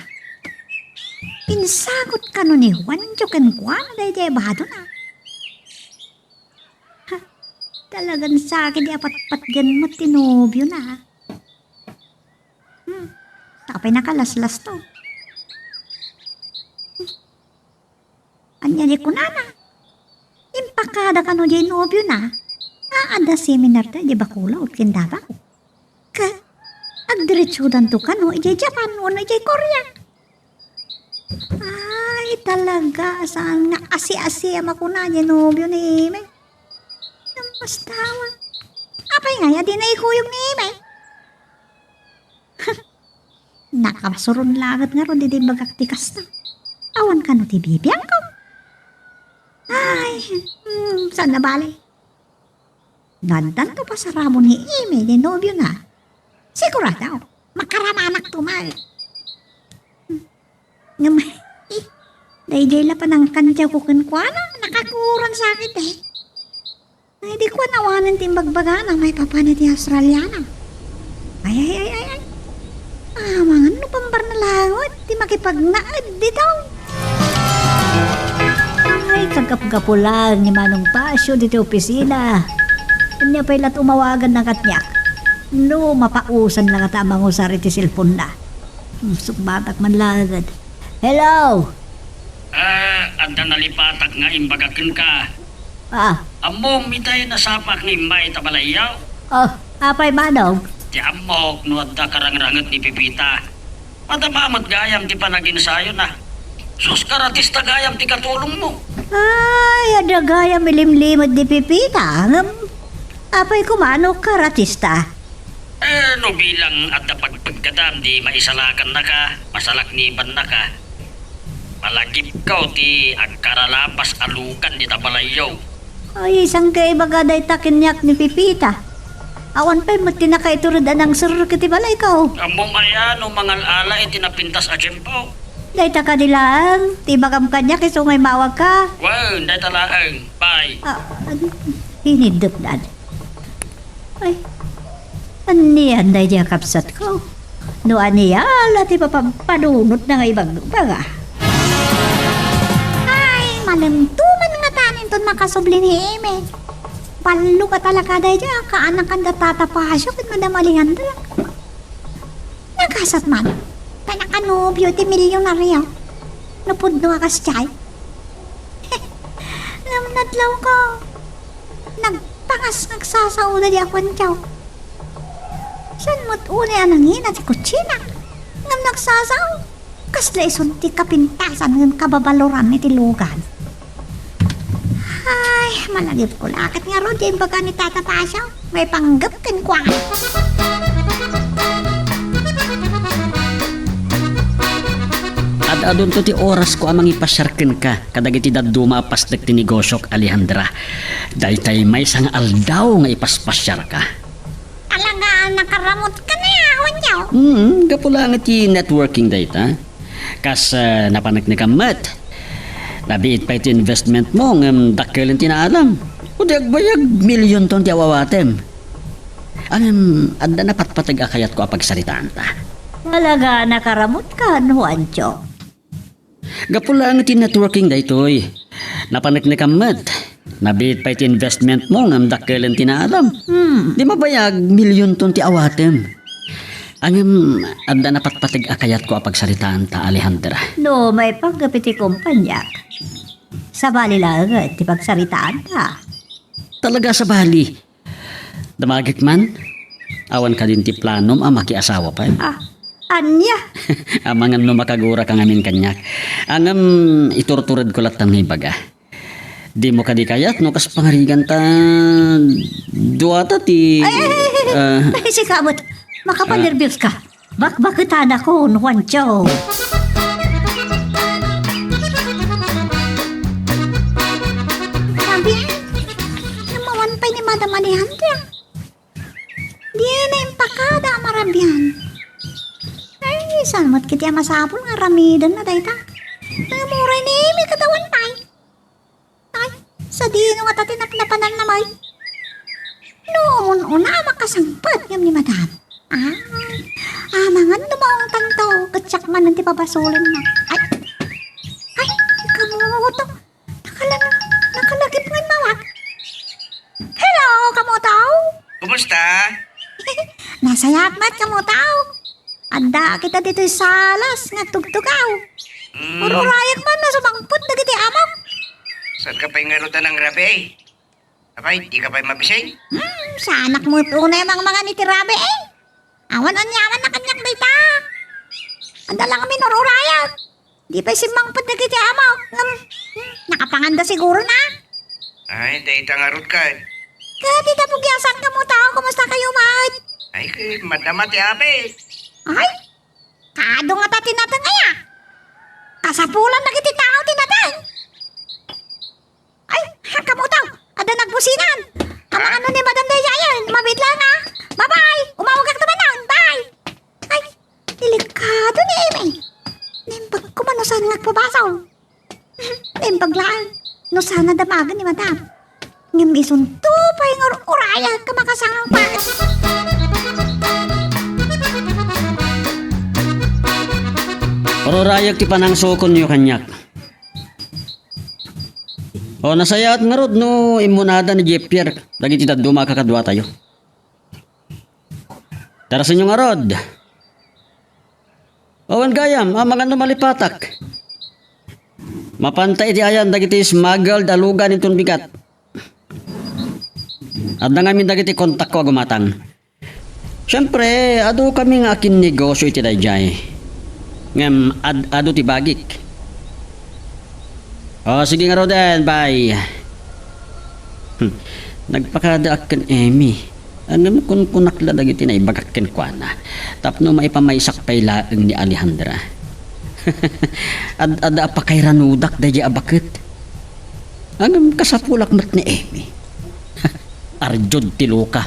Pinsagot ka no ni Juancho ken Juan day bahado na. Ha, talagang sa akin di apat-patgan mo tinobyo na. Tapay nakalaslas to. Anya di kunana. Impakada ka no di nobyo na. Ada seminar da di bakula ut ken Davao. Ka, agdiretsudan to ka no, ijay Japan o ijay Korea. Ay, talaga, saan nga asi-asi ang makuna niya nobyo ni Ime. Namas tawa. Apay nga, di na ikuyog ni Ime. Nakasuron lagat nga ron, di bagaktikas na. Awan ka no, ti bibiyang ko. Ay, saan na bali? Nandan to pa sa ramo ni Ime, ni nobyo na. Sigurado, makaramanak tumal. Ngamay, dahil la pa ng kantyaw ko kankwana, nakakuran sa akin eh. Ay, di ko nawanan timbagbaga na may papana di Australiana. Ay. Mga ano pambar na lawat, di makipagnaad dito. Ay, kagap-gapulan ni Manong Pasyo dito opisina. Kanya pa'y umawagan ng katnyak. No, mapausan lang at amang usar iti silpon na. Sukbatak man lagad. Hello! Anda nalipatak nga imbagakin ka. Among mitay nasapak ni May Tabalayaw. Apay Manong? Ti amok no adda karangranget ni Pipita. Matamamat gayam ti panaginsayo na. Sus karatista gayam ti katulong mo. Ay, ada gaya milimlimod di Pipita. Apay kumano karatista? No bilang adda pagpagkadam di maisalakan na ka, masalakniban na ka. Malagip ka ti agkaralapas alukan di Tabalayaw. Ay, isang kaibagaday takinyak ni Pipita. Awan pa'y matinakaiturod anang surur kiti balay ka. Among ayan o mangal ala iti napintas a jempaw. Day ta ka nilang, tibagam kanyak isungay mawag ka. Wow, day talaang. Bye. Hinidot na. Ay, aniyan day diya kapsat ko. No aniyala ti papapadunot na nga ibang baga. Ay, malimtuman nga tanin ton makasubli ni Eme. Palo ka talaga day diya, kaanak kang datatapasyo kit Madam Alejandra. Nagkasat man, panakanobyo ti milyonaryo. Napudno ka sa Namnadlaw ko. Nagpangas nagsasauna di ako niyaw. San mo't uli anangin at kutsina. Ngam nagsasaw. Kasla isun ti kapintasan ng kababaloran ni tilugan. Ay, malagip ko lakit nga ron din baga ni Tata Pasyaw. may panggap kan kwa. At adun to ti oras ko amang ipasyarken ka kadagiti daduma pasdek ti negosyok Alejandra. Daytay may sang aldaw nga ipaspasyar ka. Talaga nakaramot ka na yawan yaw. Gapula nga ti networking dayta. Kas napanak ni kamat. Nabiit pa iti investment mo ng dakkelin tinaalam. Kundi agbayag milyon ton ti awawatem. Adda na patpatag akayat ko apagsaritaan ta. Talaga nakaramot ka, Juancho. Gapula nga ti networking daytoy. Napanak ni kamat. Nabiit pa iti investment mo ng dakkelin tinaalam. Di mabayag milyon ton ti awatem. Adda na patpatag akayat ko apagsaritaan ta, Alejandra. No, may paggapiti kumpanya. Sa bali lang ti pagsaritaan ka. Talaga sa bali. Damagit man, awan ka din ti planom makiasawa pa. Anya? Amangan no makagura kang amin kanyak. Iturturad ko latang ni baga. Di mo ka di kayat no kas pangarigan ta duwata ti... Ay, si Kamot, makapanervyos ka. Bakbakitan ako, Juancho. Sabi, namawan pa ni Madam Alejandra. Di na impakada marabyan. Ay, salmat kiti masapol nga ramidan na dayta. Namuray ni may katawan pa. Ay, sa dino nga tatinaknapanan na may. Noon una makasangpat ngam ni Madam. Mangan dumaong tanto. Gatsak man nanti pabasulin na. Ay, kamuto. Nakalagip nga mawag. Hello, kamutaw. Kumusta? Nasayat mat kamutaw. Anda kita dito salas nga tugtugaw. Puro rayak man na sumangput na giti amok. Saan ka pa'y ngarutan ng rabe? Apay, di ka pa'y mabisay? Sa anak mo ito na yung mga nitirabe eh. Awan anyaman na kanyak dita. Anda lang kami nururayak. Di pa'y simangput na giti amok. Nakapanganda siguro na. Ay, dahil tangarot ka. Dita pugyasan ka mo tao. Kumusta kayo, Mait? Ay, madama ti abe. Ay, kado nga tatin natin kaya. Kasapulan na kiti tao tinatang. Ay, kamutaw. Ada nagbusinan. Kamang ano ni Madam Dayayan. Mabit lang ha. Bye-bye. Umawag ka naman noon. Bye. Ay, delikado ni Amy. Nimbag ko man no saan nagpabasaw. Nimbag lang. No sana damagan ni Madam. Ngam isunto pa yung uraya ka makasang pa. Parurayag ti panang sukon nyo kanyak. O nasayat nga rod no imunada ni Jeff Pierre. Lagi ti daduma kakadwa tayo. Tarasin nyo nga rod. Owen gayam, mga no malipatak. Mapantay ti ayan dagiti smuggled alugan itong bigat. At nangamin dagiti kontak ko agumatang. Siyempre, ado kami nga akin negosyo iti dayjay. Ngam ado ti bagik. O sige nga Roden, bye. Nagpakada akin Amy. Ano kung kunakla dagiti na ibagakken kwa na. Tapno maipamaysak pay laeng ni Alejandra. Ada pa kay ranudak dayjay abakit. Ang kasapulak mat ni Amy. Arjod ti Luka.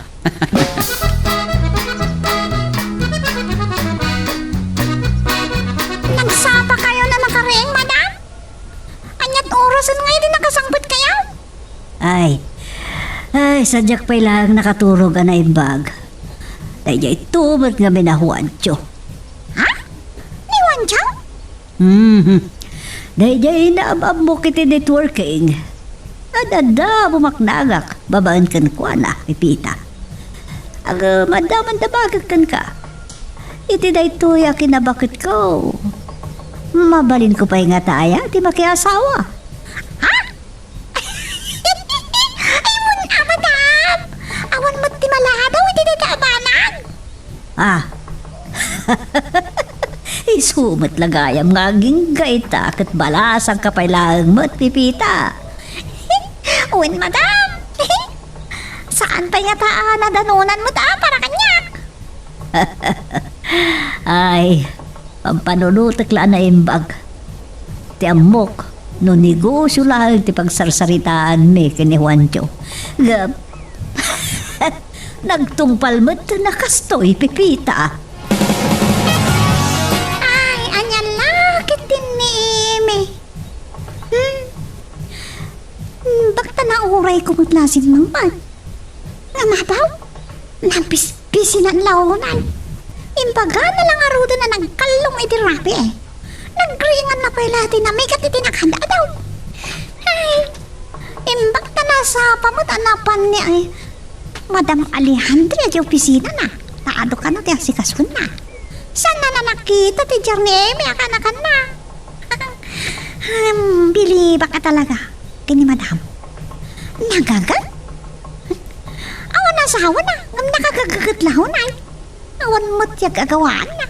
Nagsapa kayo na nakariing, Madam? Anyat orasan ngayon din nakasangbat kayo? Ay, sadyak pa'y lang nakaturog na ibag. Dahil tumot nga Juancho. Ha? Ni Juancho? Dahil naabab mo kiti networking. Adada bumaknagak, babaan kan kwa na, pipita. Madaman dabagak kan ka. Iti da ito yakin na bakit ko. Mabalin ko pa nga taya, di makiasawa. Ha? Ay, Madam! Awan mo't ti maladaw, hindi na kaabanan. Isumat lagayam nga ginggayta kat balasang kapailang mo't pipita. Uwin, Madam. Sa Saan pa nga taan na danunan mo para kanyak? Ay, pampanunutak lang na imbag. Ti amok, no negosyo lang ti pagsarsaritaan mi kini Juancho. Gap, nagtungpal mo't nakastoy pipita. Ay, anyan lakit din ni Eme. Bakta na uray ko mutlasin mang pag. Nga mabaw, nabispisi na launan. Imbaga na lang arudo na nagkalong itirapi eh. Nagringan na pala na may katitinakhanda daw. Ay, imbakta na sa pamutanapan ni ay Madam Alejandra di opisina na. Taado ka na ti asikasun na. Saan na nakita ti Jarni Eme akanakan na. Bili baka talaga kini Madam. Nagagat? Awan na sa hawa na. Ngam nakagagagat lahon ay. Awan mo't yag agawaan na.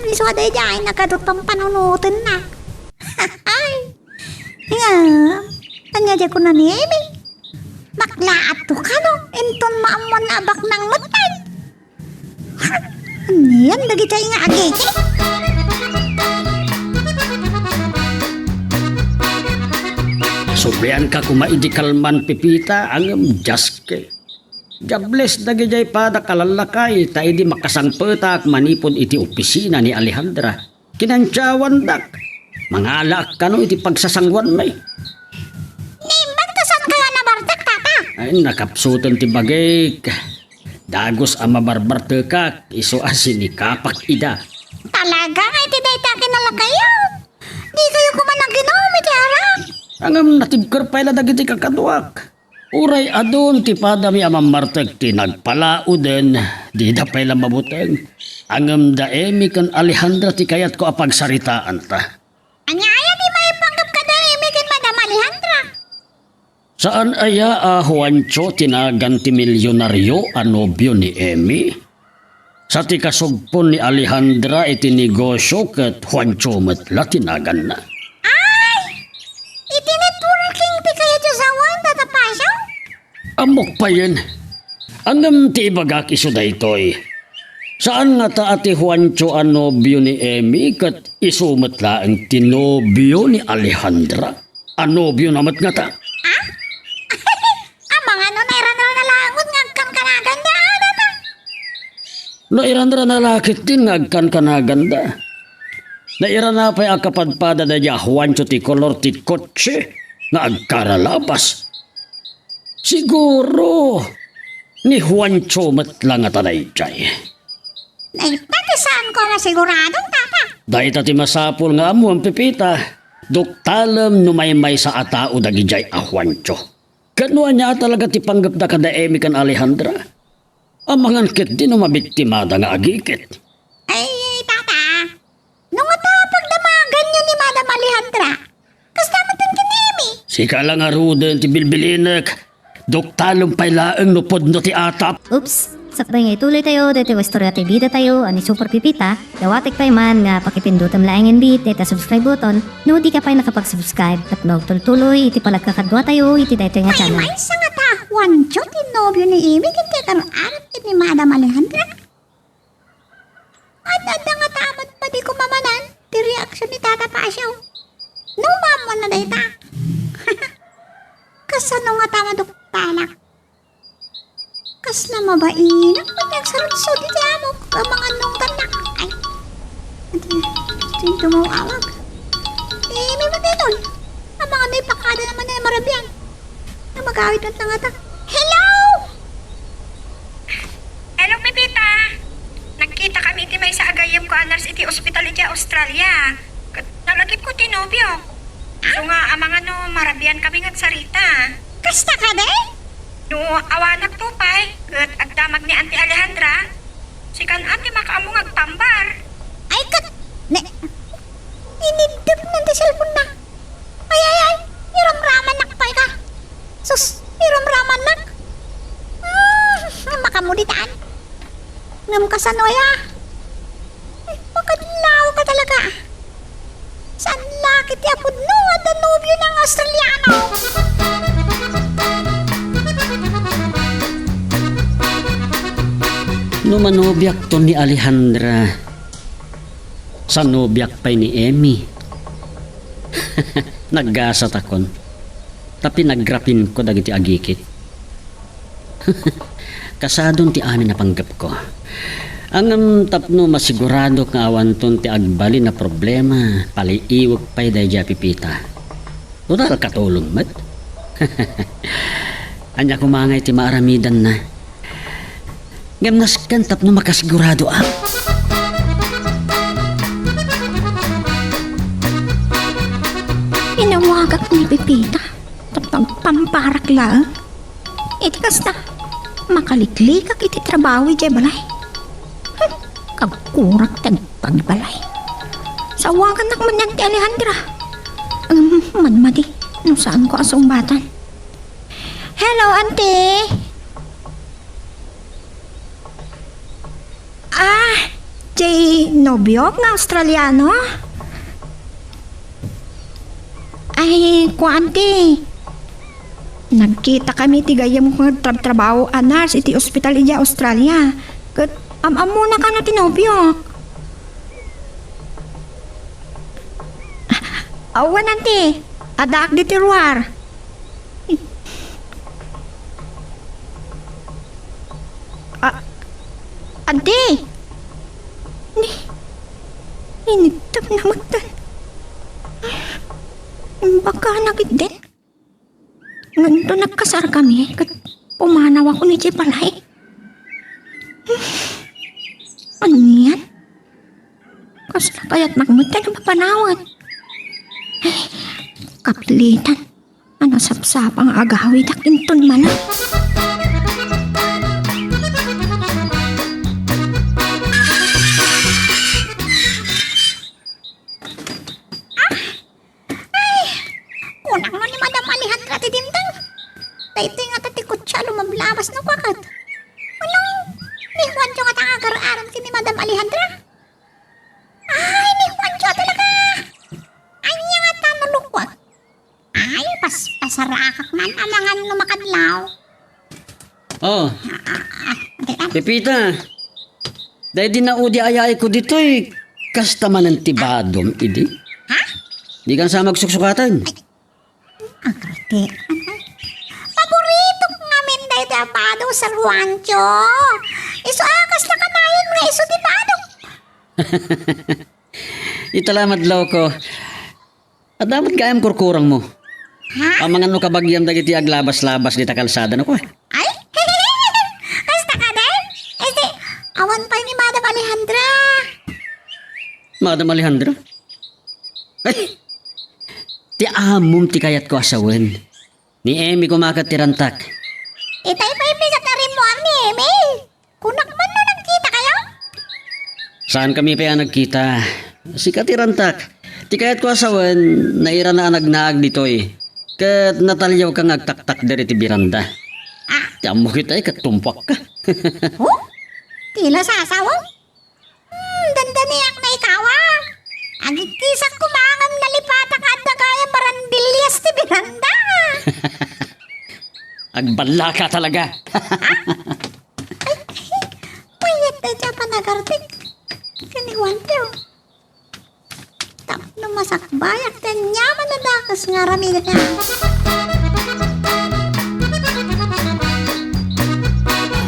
Iswa day dyan nakadot pang panunutin na. Ay. Nga. Tanya dyan ko na ni Eme. Bakla ato ka no. Enton maamon na abak ng mutan. Ano yan? Dagi tayo nga agiki. Sobriyan ka kumaidikalman pipita ang jaske. Gables na gijay pa da kalalakay ta idi makasangpetak manipod iti opisina ni Alejandra. Kinansyawan dak. Mangalak ka no iti pagsasangwan may. Bagtasan ka na bartak tata. Ay nakapsutan ti bagay. Dagos ang mabarbarte ka iso asin ni kapak ida. Talaga ay tiday takin na lang kayo. Di kayo kumanang ginomit harap. Angam natibker pa ila dagiti kakaduak. Uray adun ti padami amang martek ti nagpalauden di da pa ila mabuteng. Angam da Eme kan Alejandra ti kayat ko apagsaritaan ta. Anyaya di may panggap ka na imikin Madam Alejandra. Saan aya Juancho tinagan ti milyonaryo a nobyo ni Eme? Sa ti kasugpon ni Alejandra iti negosyo ket Juancho metla tinagan na. Itinetworking ti kaya Josawan tatapasyo? Amok pa yan. Angam ti ibagak iso daytoy. Saan nga ta ati Juancho ang nobyo ni Eme kat isumat laang tinobyo ni Alejandra? Ang nobyo namat nga ta? Ang mga nairan na nalangot ngagkan kanaganda ta. Nairandra na lakit din ngagkan kanaganda. Naira na pa'y akapadpada na niya Juancho ti kolor ti kotse na agkaralabas. Siguro ni Juancho matlang at anay jay. Ay, saan ko na siguradong tata? Dahil ti masapul nga amo ang pipita, duktalam numaymay sa atao dagi jay a Juancho. Kanuan niya talaga ti panggap da kada Eme kan Alejandra. Amangan kit din mabiktimada nga agikit. Ay, tata. Nung atapag damagan nyo ni Madam Alejandra, kasama din kinimi. Sika lang aruden ti bilbilinek, duktalom pa'y laeng nupod no ti atap. Oops! Sakbay nga ituloy tayo, dito istorya ti bida tayo, ani Super Pipita, dawatik pa man nga pakipindutam laing and beat, dito subscribe button, no di ka pa nakapag-subscribe, at tuloy iti palagkakadwa tayo, iti dito nga channel. May sa nga ta, Juancho, tinobyo ni Amy, kinti karoon ni Madam Alejandra. At nga tamat pa di kumamanan, ti reaksyon ni Tata Pasyo. Numaman na dahi ta. Kasano nga tama duktalak. Kasla mabain, ang pagkagsarod-sod iti amok, ang mga nung tanak. Ay, ito yung tumawawag. May matitoy. Ang mga may pakada naman na marabyan. Na magawit at nangata. Hello! Hello, Pipita! Nagkita kami iti may sa agayam ko anars iti ospital iti Australia. Nalagip ko tinobyo. So nga, ang mga marabian kami nga sarita. Kasta ka de? No, awanak to pay, at agdamag ni Auntie Alejandra, sikan ate makaamong agpambar. Ay, inidip ng cellphone na. Ay, iramraman nak pa ka. Sus, iramraman nak. Makamulitaan. Ngam ka sa noya. Ay, makadlaw ka talaga. Saan lakit yapod no, at nubyo ng Australiano. No manobyak to ni Alejandra. Sa nobyak pa'y ni Emmy. Naggasat akon. Tapi naggrapin ko dagiti agikit. Kasadon ti amin na panggap ko. Ang tapno masigurado nga awan ton ti agbali na problema paliiwag pa'y dayja pipita. Total katulong mat. Anya kumangay ti maaramidan na. Gamnas kan tapno makasigurado ah. Inawagak ni Pipita. Tapang pamparak lang. Iti kasta, makaliklikak iti trabaho iti balay. Kagkurak tagpagbalay. Sawagan nakman yan ti Alejandra. Manmadi, no saan ko asumbatan. Hello, auntie. Jay Nobyok nga Australiano? Ay, kuante. Nagkita kami ti gayam ko trabaho anas iti ospital iti Australia. Kat muna ka na tinobyo. Awan ante, adak di tiruar. Ante! Initap na magtan. Baka nagit din. Nganto nagkasar kami, kat pumanaw ako ni Jepalay. Ano yan? Kasla kaya't magmutan ang papanawan. Kapilitan. Ano sapsapang agawid akinton man. Kunang mo ni Madam Alejandra ti dimtang. Dahito nga tatikot siya lumablawas na kwakat. Anong ni Juancho nga tangagaraaran ki ni Madam Alejandra? Ay, ni Juancho talaga. Ay, niya nga tanulukwat. Ay, pasarakak man amangan lumakadlaw. Oh, Pepita. Dahil di na udi ayay ko dito kasta man ang tibadom, idi. Ha? Di kan sa magsuksukatan. Ang kriti. Paborito ngamin dahil tapado sa Juancho. Iso akas na kanayon nga iso di pado. Italamat law ko. At dapat kayam kurkurang mo. Ha? Ang mga no kabagyam dagiti aglabas-labas di takalsada na ko. Ay? Kasta ka din? Este, awan pa ni Madam Alejandra. Madam Alejandra? Ay! Ti amom ti kayat ko asawen. Ni Emmy kumakat tirantak. Itay pa ibigat na rin mo ang ni Emi. Kunak man no nagkita kayo? Saan kami pa nagkita? Si katirantak. Ti kayat ko asawen, naira na nagnaag dito Kat natalyaw kang agtaktak dari ti biranda. Ti amo kita katumpak ka. Oh? Tila sa asawa? Dandaniyak na ikawa. Agikisang kumangam nalipata ka at nagayang barandilyas ti biranda. Agbala ka talaga. Payat na siya panagartik. Kaniwan tiyo. Tapno masakbayak na nyaman na dakas nga rami na nga.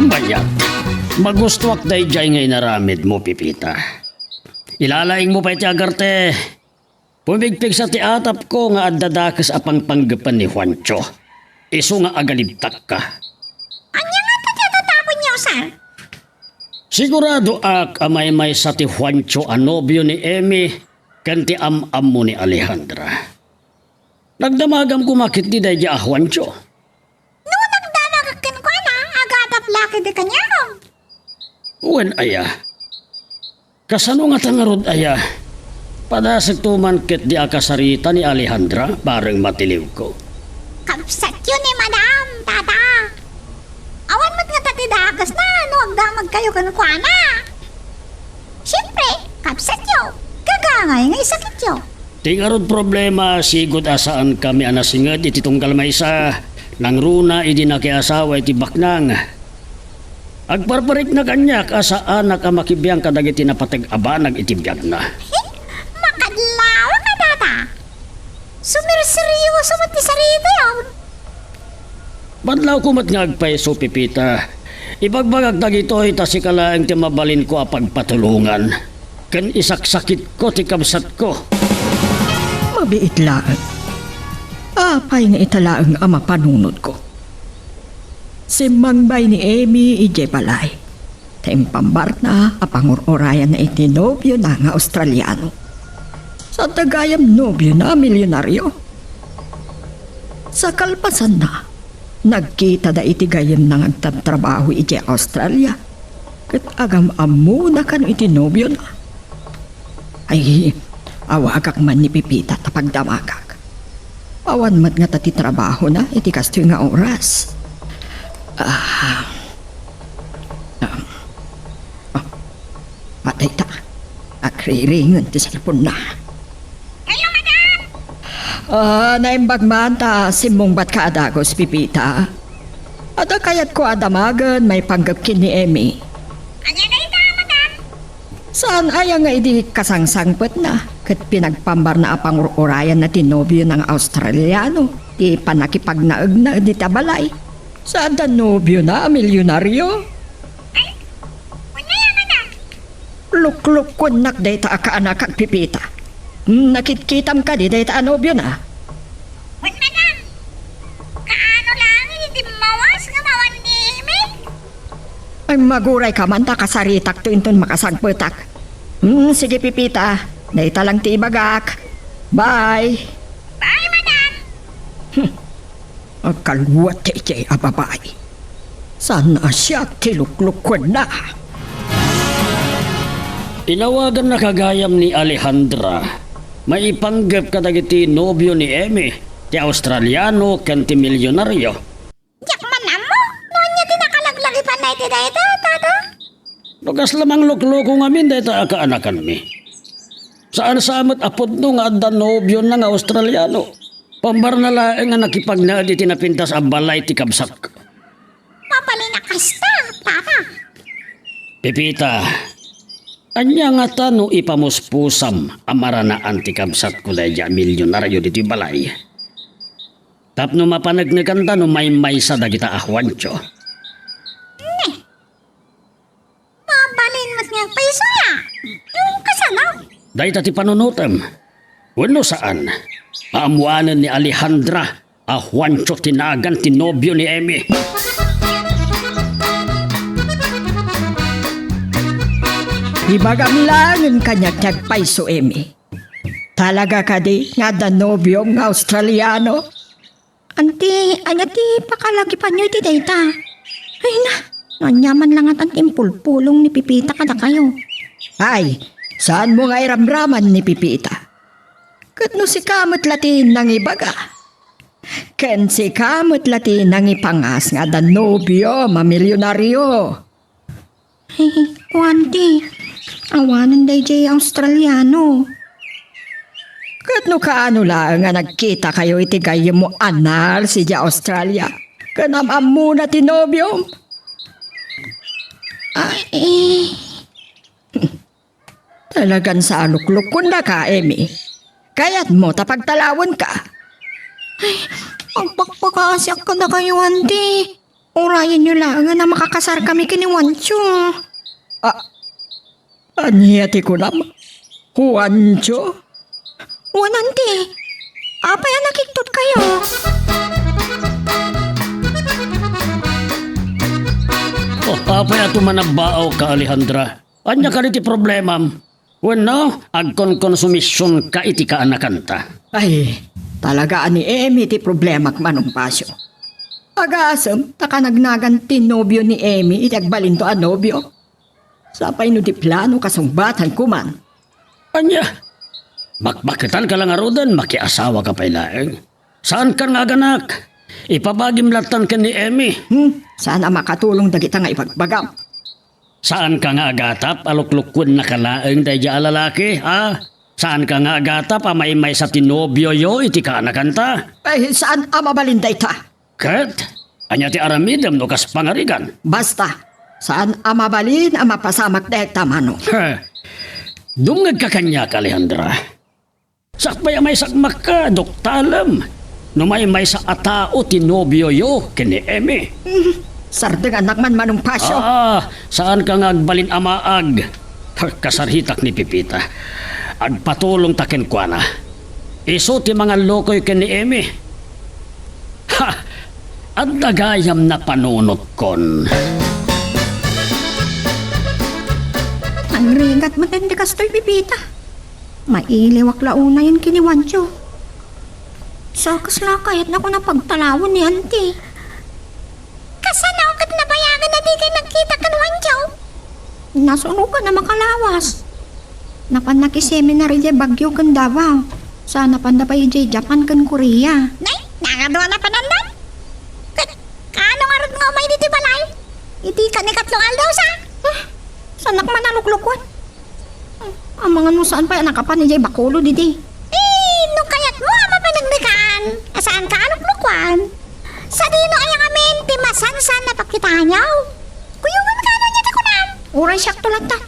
Bayat. Magustuak day jay ngay naramid mo, Pipita. Ilalaing mo pa iti agarte. Pumigpig sa tiatap ko nga adadakas apang panggapan ni Juancho. Iso nga agalibtak ka. Anya nga tatapon niyo, sir? Sigurado ak amay-may sa ti Juancho anobyo ni Emmy kanti am-am mo ni Alejandra. Nagdamagam kumakit di day a Juancho. No, nagdamagakin ko na. Agatap laki di kanya. Wen aya. Kasano nga tangarod aya? Padasig tuman ket di akasarita ni Alejandra bareng matiliw ko. Kapsat yun ni madam, tata. Awan mo't nga tatidakas na, no, agdamag kayo kanukwana. Siyempre, kapsat yun. Kagangay nga isakit yun. Tingarod problema sigod asaan kami anasinged iti tunggal maysa nang runa idi nakiasawa iti baknang. Agparparik na kanyak asa anak ang makibiyang kadagiti na patag-abanag itibiyag na. Makadlaw ka data. Sumirseryoso mo ti sarito yun. Badlaw kumat nga agpaiso, Pipita. Ibagbagag dagitoy ta si kalaang ti mabalin ko a pagpatulungan. Ken isaksakit ko ti kabsat ko. Mabiit laan. Apay nga italaang ama panunod ko. Si Mangbay ni Amy ije balay. Tempambar na apangororayan na itinobyo na nga Australiano. Sa tagayam nobyo na milyonaryo. Sa kalpasan na, nagkita da itigayam na ngagtatrabaho ije Australia. Kat agam amu na kan itinobyo na. Ay, awagak man ni Pipita tapagdamagak. Awan mat nga tati trabaho na iti kasto nga oras. Patay ta. Akriringan ti cellphone na. Hello, madam. Naimbag man ta simong bat ka adagos, Pipita. Ada kayat ko adamagan may panggapkin ni Emmy. Anya na ita, madam. Saan aya nga idi kasangsangpet na? Kat pinagpambar na apang orayan na tinobyo ng Australiano. Di panakipagnaag na di tabalay. Saan da nobyo na, milyonaryo? Wala yan, madam. Lukluk ko nak data ka anak kag Pipita. Nakitkitam ka di data nobyo na. Wala, madam. Kaano lang, hindi mawas nga mawan ni Amy. Ay maguray ka man ta kasaritak to inton makasagpetak. Sige Pipita, data lang ti ibagak. Bye. Bye, madam. Agkalwat ti ababay. Sana siya tilukluk ko na. Inawagan na kagayam ni Alejandra. May ipanggap kadagiti nobyo ni Emmy, ti Australiano ken ti milyonaryo. Yak man mo. Noon niya tinakalaglag pa na iti data, tata. Lugas lamang lukloko ngamin dito akaanakan mi. Saan samat apod no nga adda nobyo na nga Australiano. Pambar na laeng nga nakipagnaad iti napintas ang balay ti kabsat ko. Papalinakasta, tata. Pipita, anya nga tano ipamuspusam amaranaan ti kabsat ko dahil milyonaryo diti balay. Tapno mapanagnagan no may sa dagita ahwancho. Mabalin mas nga paiso niya. Yung kasalaw. Dahil ti panunutam, wano saan, paamuanan ni Alejandra, ahwancho tinagan ti nobyo ni Emmy. Ibagam lang ang kanyang tagpaiso, Emmy. Talaga ka di nga danobyo ng Australiano? Anti, pakalagi pa niyo iti data. Ay na, nanyaman lang at ang timpulpulong ni Pipita kada kayo. Ay, saan mo nga iramraman ni Pipita? Kat no si kamot latin nang ibaga. Ken si kamot latin nang ipangas nga danobyo, mamilyonaryo. Ay, kuwanti, awanan day jay Australiano. Kat no kaano lang nga nagkita kayo iti gayo mo anal si ja Australia. Kanamam muna tinobyo. Ay, Talagan sa alukluk kun na ka, Emmy. Kaya't mo tapagtalawon ka. ang pagpakaasyak ka na kayo, anti. Urayan nyo lang na makakasar kami kini Wancho. Anyati ko naman. Juancho? Wananti, apay ang nakiktot kayo. Apay ato manabao ka, Alejandra. Anya ka iti problemam. Bueno, agkon-konsumisyon ka iti kaanakanta. Ay, talaga ni Emmy ti problema manong pasyo. Agasam, taka nagnagan tinobyo ni Emmy iti agbalin to anobyo. Sapay no di plano kasungbatan kuman. Anya, bakbakitan ka lang arudan, makiasawa ka pa'y laeng. Saan ka nga ganak? Ipabagim latan ka ni Emmy. Sana makatulong dagita nga ipagbagam. Saan ka nga agatap, aluklukun na kalaeng dahil alalaki, ha? Saan ka nga agatap, amaymay sa tinobyo yo, iti ka nakanta? Ay, saan amabalinday ta? Kat, anya ti aramidam no kas pangarigan. Basta, Saan amabalin ang mapasamak dahil tamano? Ha, dungag ka kanya, Alejandra. Sakpay may sakmak ka, doktalam. Numay sa atao tinobyo yo, kini Emi. Sardeng anak man manong pasyo. Saan ka nga agbalin amaag? Kasarhitak ni Pipita. Agpatulong taken kwa na. Iso ti mga lokoy kini Emi. Ha! At nagayam na panunot kon. Ang ringat matindi kastoy, Pipita. Mailiwak launa yun kini Wancho. Sakas lakayat na ko na pagtalawon ni Auntie. Kasanaw kat nabayagan na di kayo nagkita kan Wancho. Nasuno ka na makalawas. Napan nakiseminary di Bagyo kan Davao. Sana panda pa di Japan kan Korea. Nay, nakadwa na panandan. Kano nga rin nga may dito balay? Iti ka ni katlong aldaw sa? Sanak man naluklukwan. Ang mga nusaan pa yan nakapan ni Jay Bakulo didi. Nung kayat mo ama panagdagaan. Asaan ka aluklukwan? Sa dino ayang amin, timasan-san na pakitanyaw. Kuyugan ka na niya di kunam. Uray siyak to lang ta.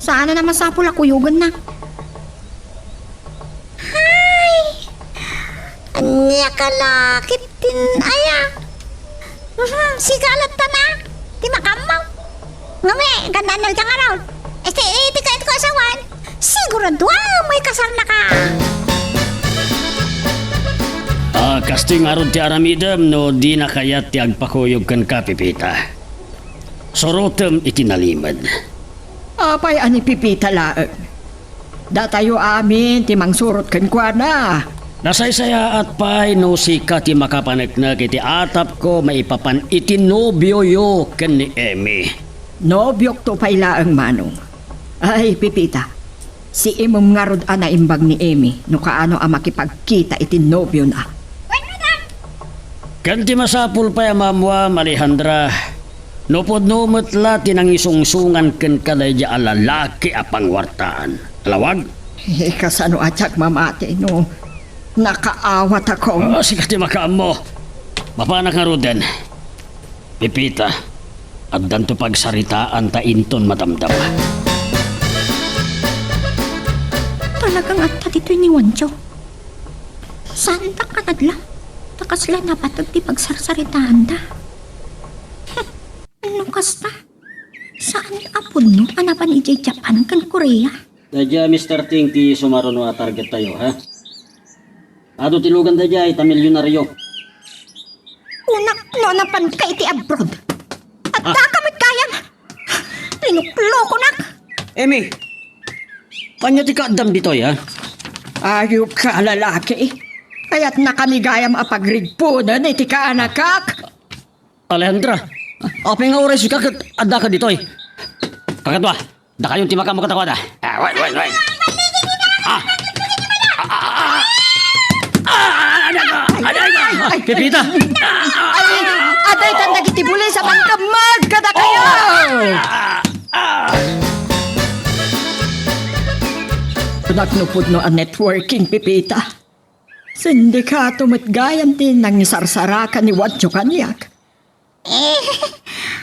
Saan na naman sa pula kuyugan na. Ay, anya kalakit din aya. Sigalat ta na. Di makamaw. Ngami, gananal ka nga raw. Iti ka ito asawan. Sigurado may kasal na ka. Kasting arod ti aramidam no di na kayat ti agpakuyog kan ka, Pipita. Sorotem itinalimad. Apay ani Pipita laeng. Datayo amin ti mangsurot kan kwa na. Nasaysaya at pay no sika ti makapaneknag iti atap ko maipapan iti nobyo yo ken ni Emi. Nobyok to pay laeng manong. Ay, Pipita, si imong nga rod ana imbag ni Emi no kaano ang makipagkita iti nobyo na. Kanti masapul pa ya mamwa, Alejandra. Nupod numutla tinangisungsungan ken kadayja alalaki apang wartaan. Alawag? Kasano atyak mamati no. Nakaawat ako. Sikati makaam mo. Mapanak nga roden. Pipita, agdan to pagsaritaan ta inton madamdam. Talagang at dito ni Wancho. Saan ta kanadla? Takasla na patag di pagsarsaritaan ta. Ano kasta? Saan apon no? Anapan ijay Japan kan Korea? Dadya, Mr. Ting, ti sumaro no target tayo, ha? Ado tilugan dadya, ita milyonaryo. Unak no napan ka iti abroad. At kakamit kayang. Linuklo ko nak. Emi, kanya ti kaadam dito, ha? Ayok ka lalaki. Kaya't nakamigayam apagrigpunan iti ka anakak. Alejandra, apa nga oras ka adda ka dito, Kakatwa, da kayong timaka mo katakwada. Wait. Ay, Pipita! Ay, aday tanda kitibulay sa mangkamag kada kayo! Nagnupod no ang networking, Pipita. Sindikato matgayam din nang isarsarakan ni Wancho kanyak.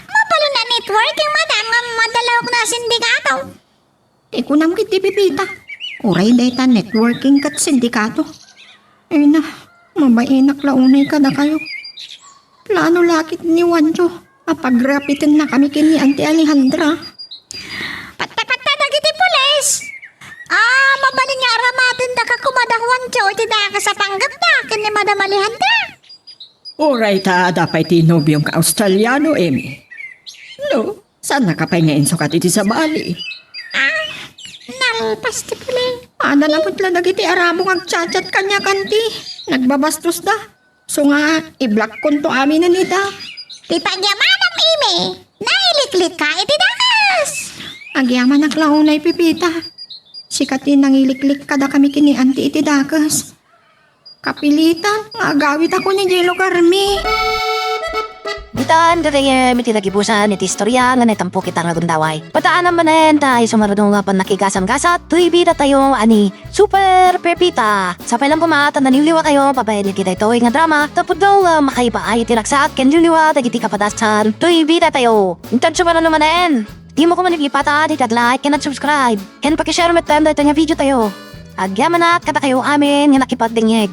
Mapalo na networking madam nga madalaw ko na sindikato. Ikunam kiti, Pipita. Uray dayta networking kat sindikato. Ay na, mabainak launay ka na kayo. Plano lakit ni Wancho. Apagrapitin na kami kini Auntie Alejandra. Patay dagiti pulis. Mabalin nga ramatin da ka kumadahwan cho iti da ka sa panggap da kani Madam Alejandra. Uray ta, dapat tinobyong ka Australiano, Emi. No, saan nakapay ngayon sukat iti sa Bali? Nalpas ti puli. Ana lang putla dagiti arabong agchat-chat kanya kanti. Nagbabastos da. So nga, i-block kon to amin na nita. Ti pagyamanam imi. Nailiklik ka iti dakas. Agyaman na klaunay, Pipita. Sikatin nangiliklik kada kami kini Auntie iti dakas. Kapilitan, agawit ako ni Jello Carmi. Itaan dere miti nagibusan iti istorya nga netampo kita nga gundaway. Pataan naman tayo sumaradong nga pan nakigasam-gasat. Tuy bida tayo ani Super Pepita. Sa pailang kumata naniliwa kayo pabayad kita ito nga drama. Tapos daw makaiba ay tiraksak ken liliwa dagiti kapadasan. Tuy bida tayo. Intan sumara naman. Di mo ko manipipata di tag-like ken subscribe. Ken pakishare met tanda ito nga video tayo. Agyaman na kata kayo amin nga nakipagdingeg.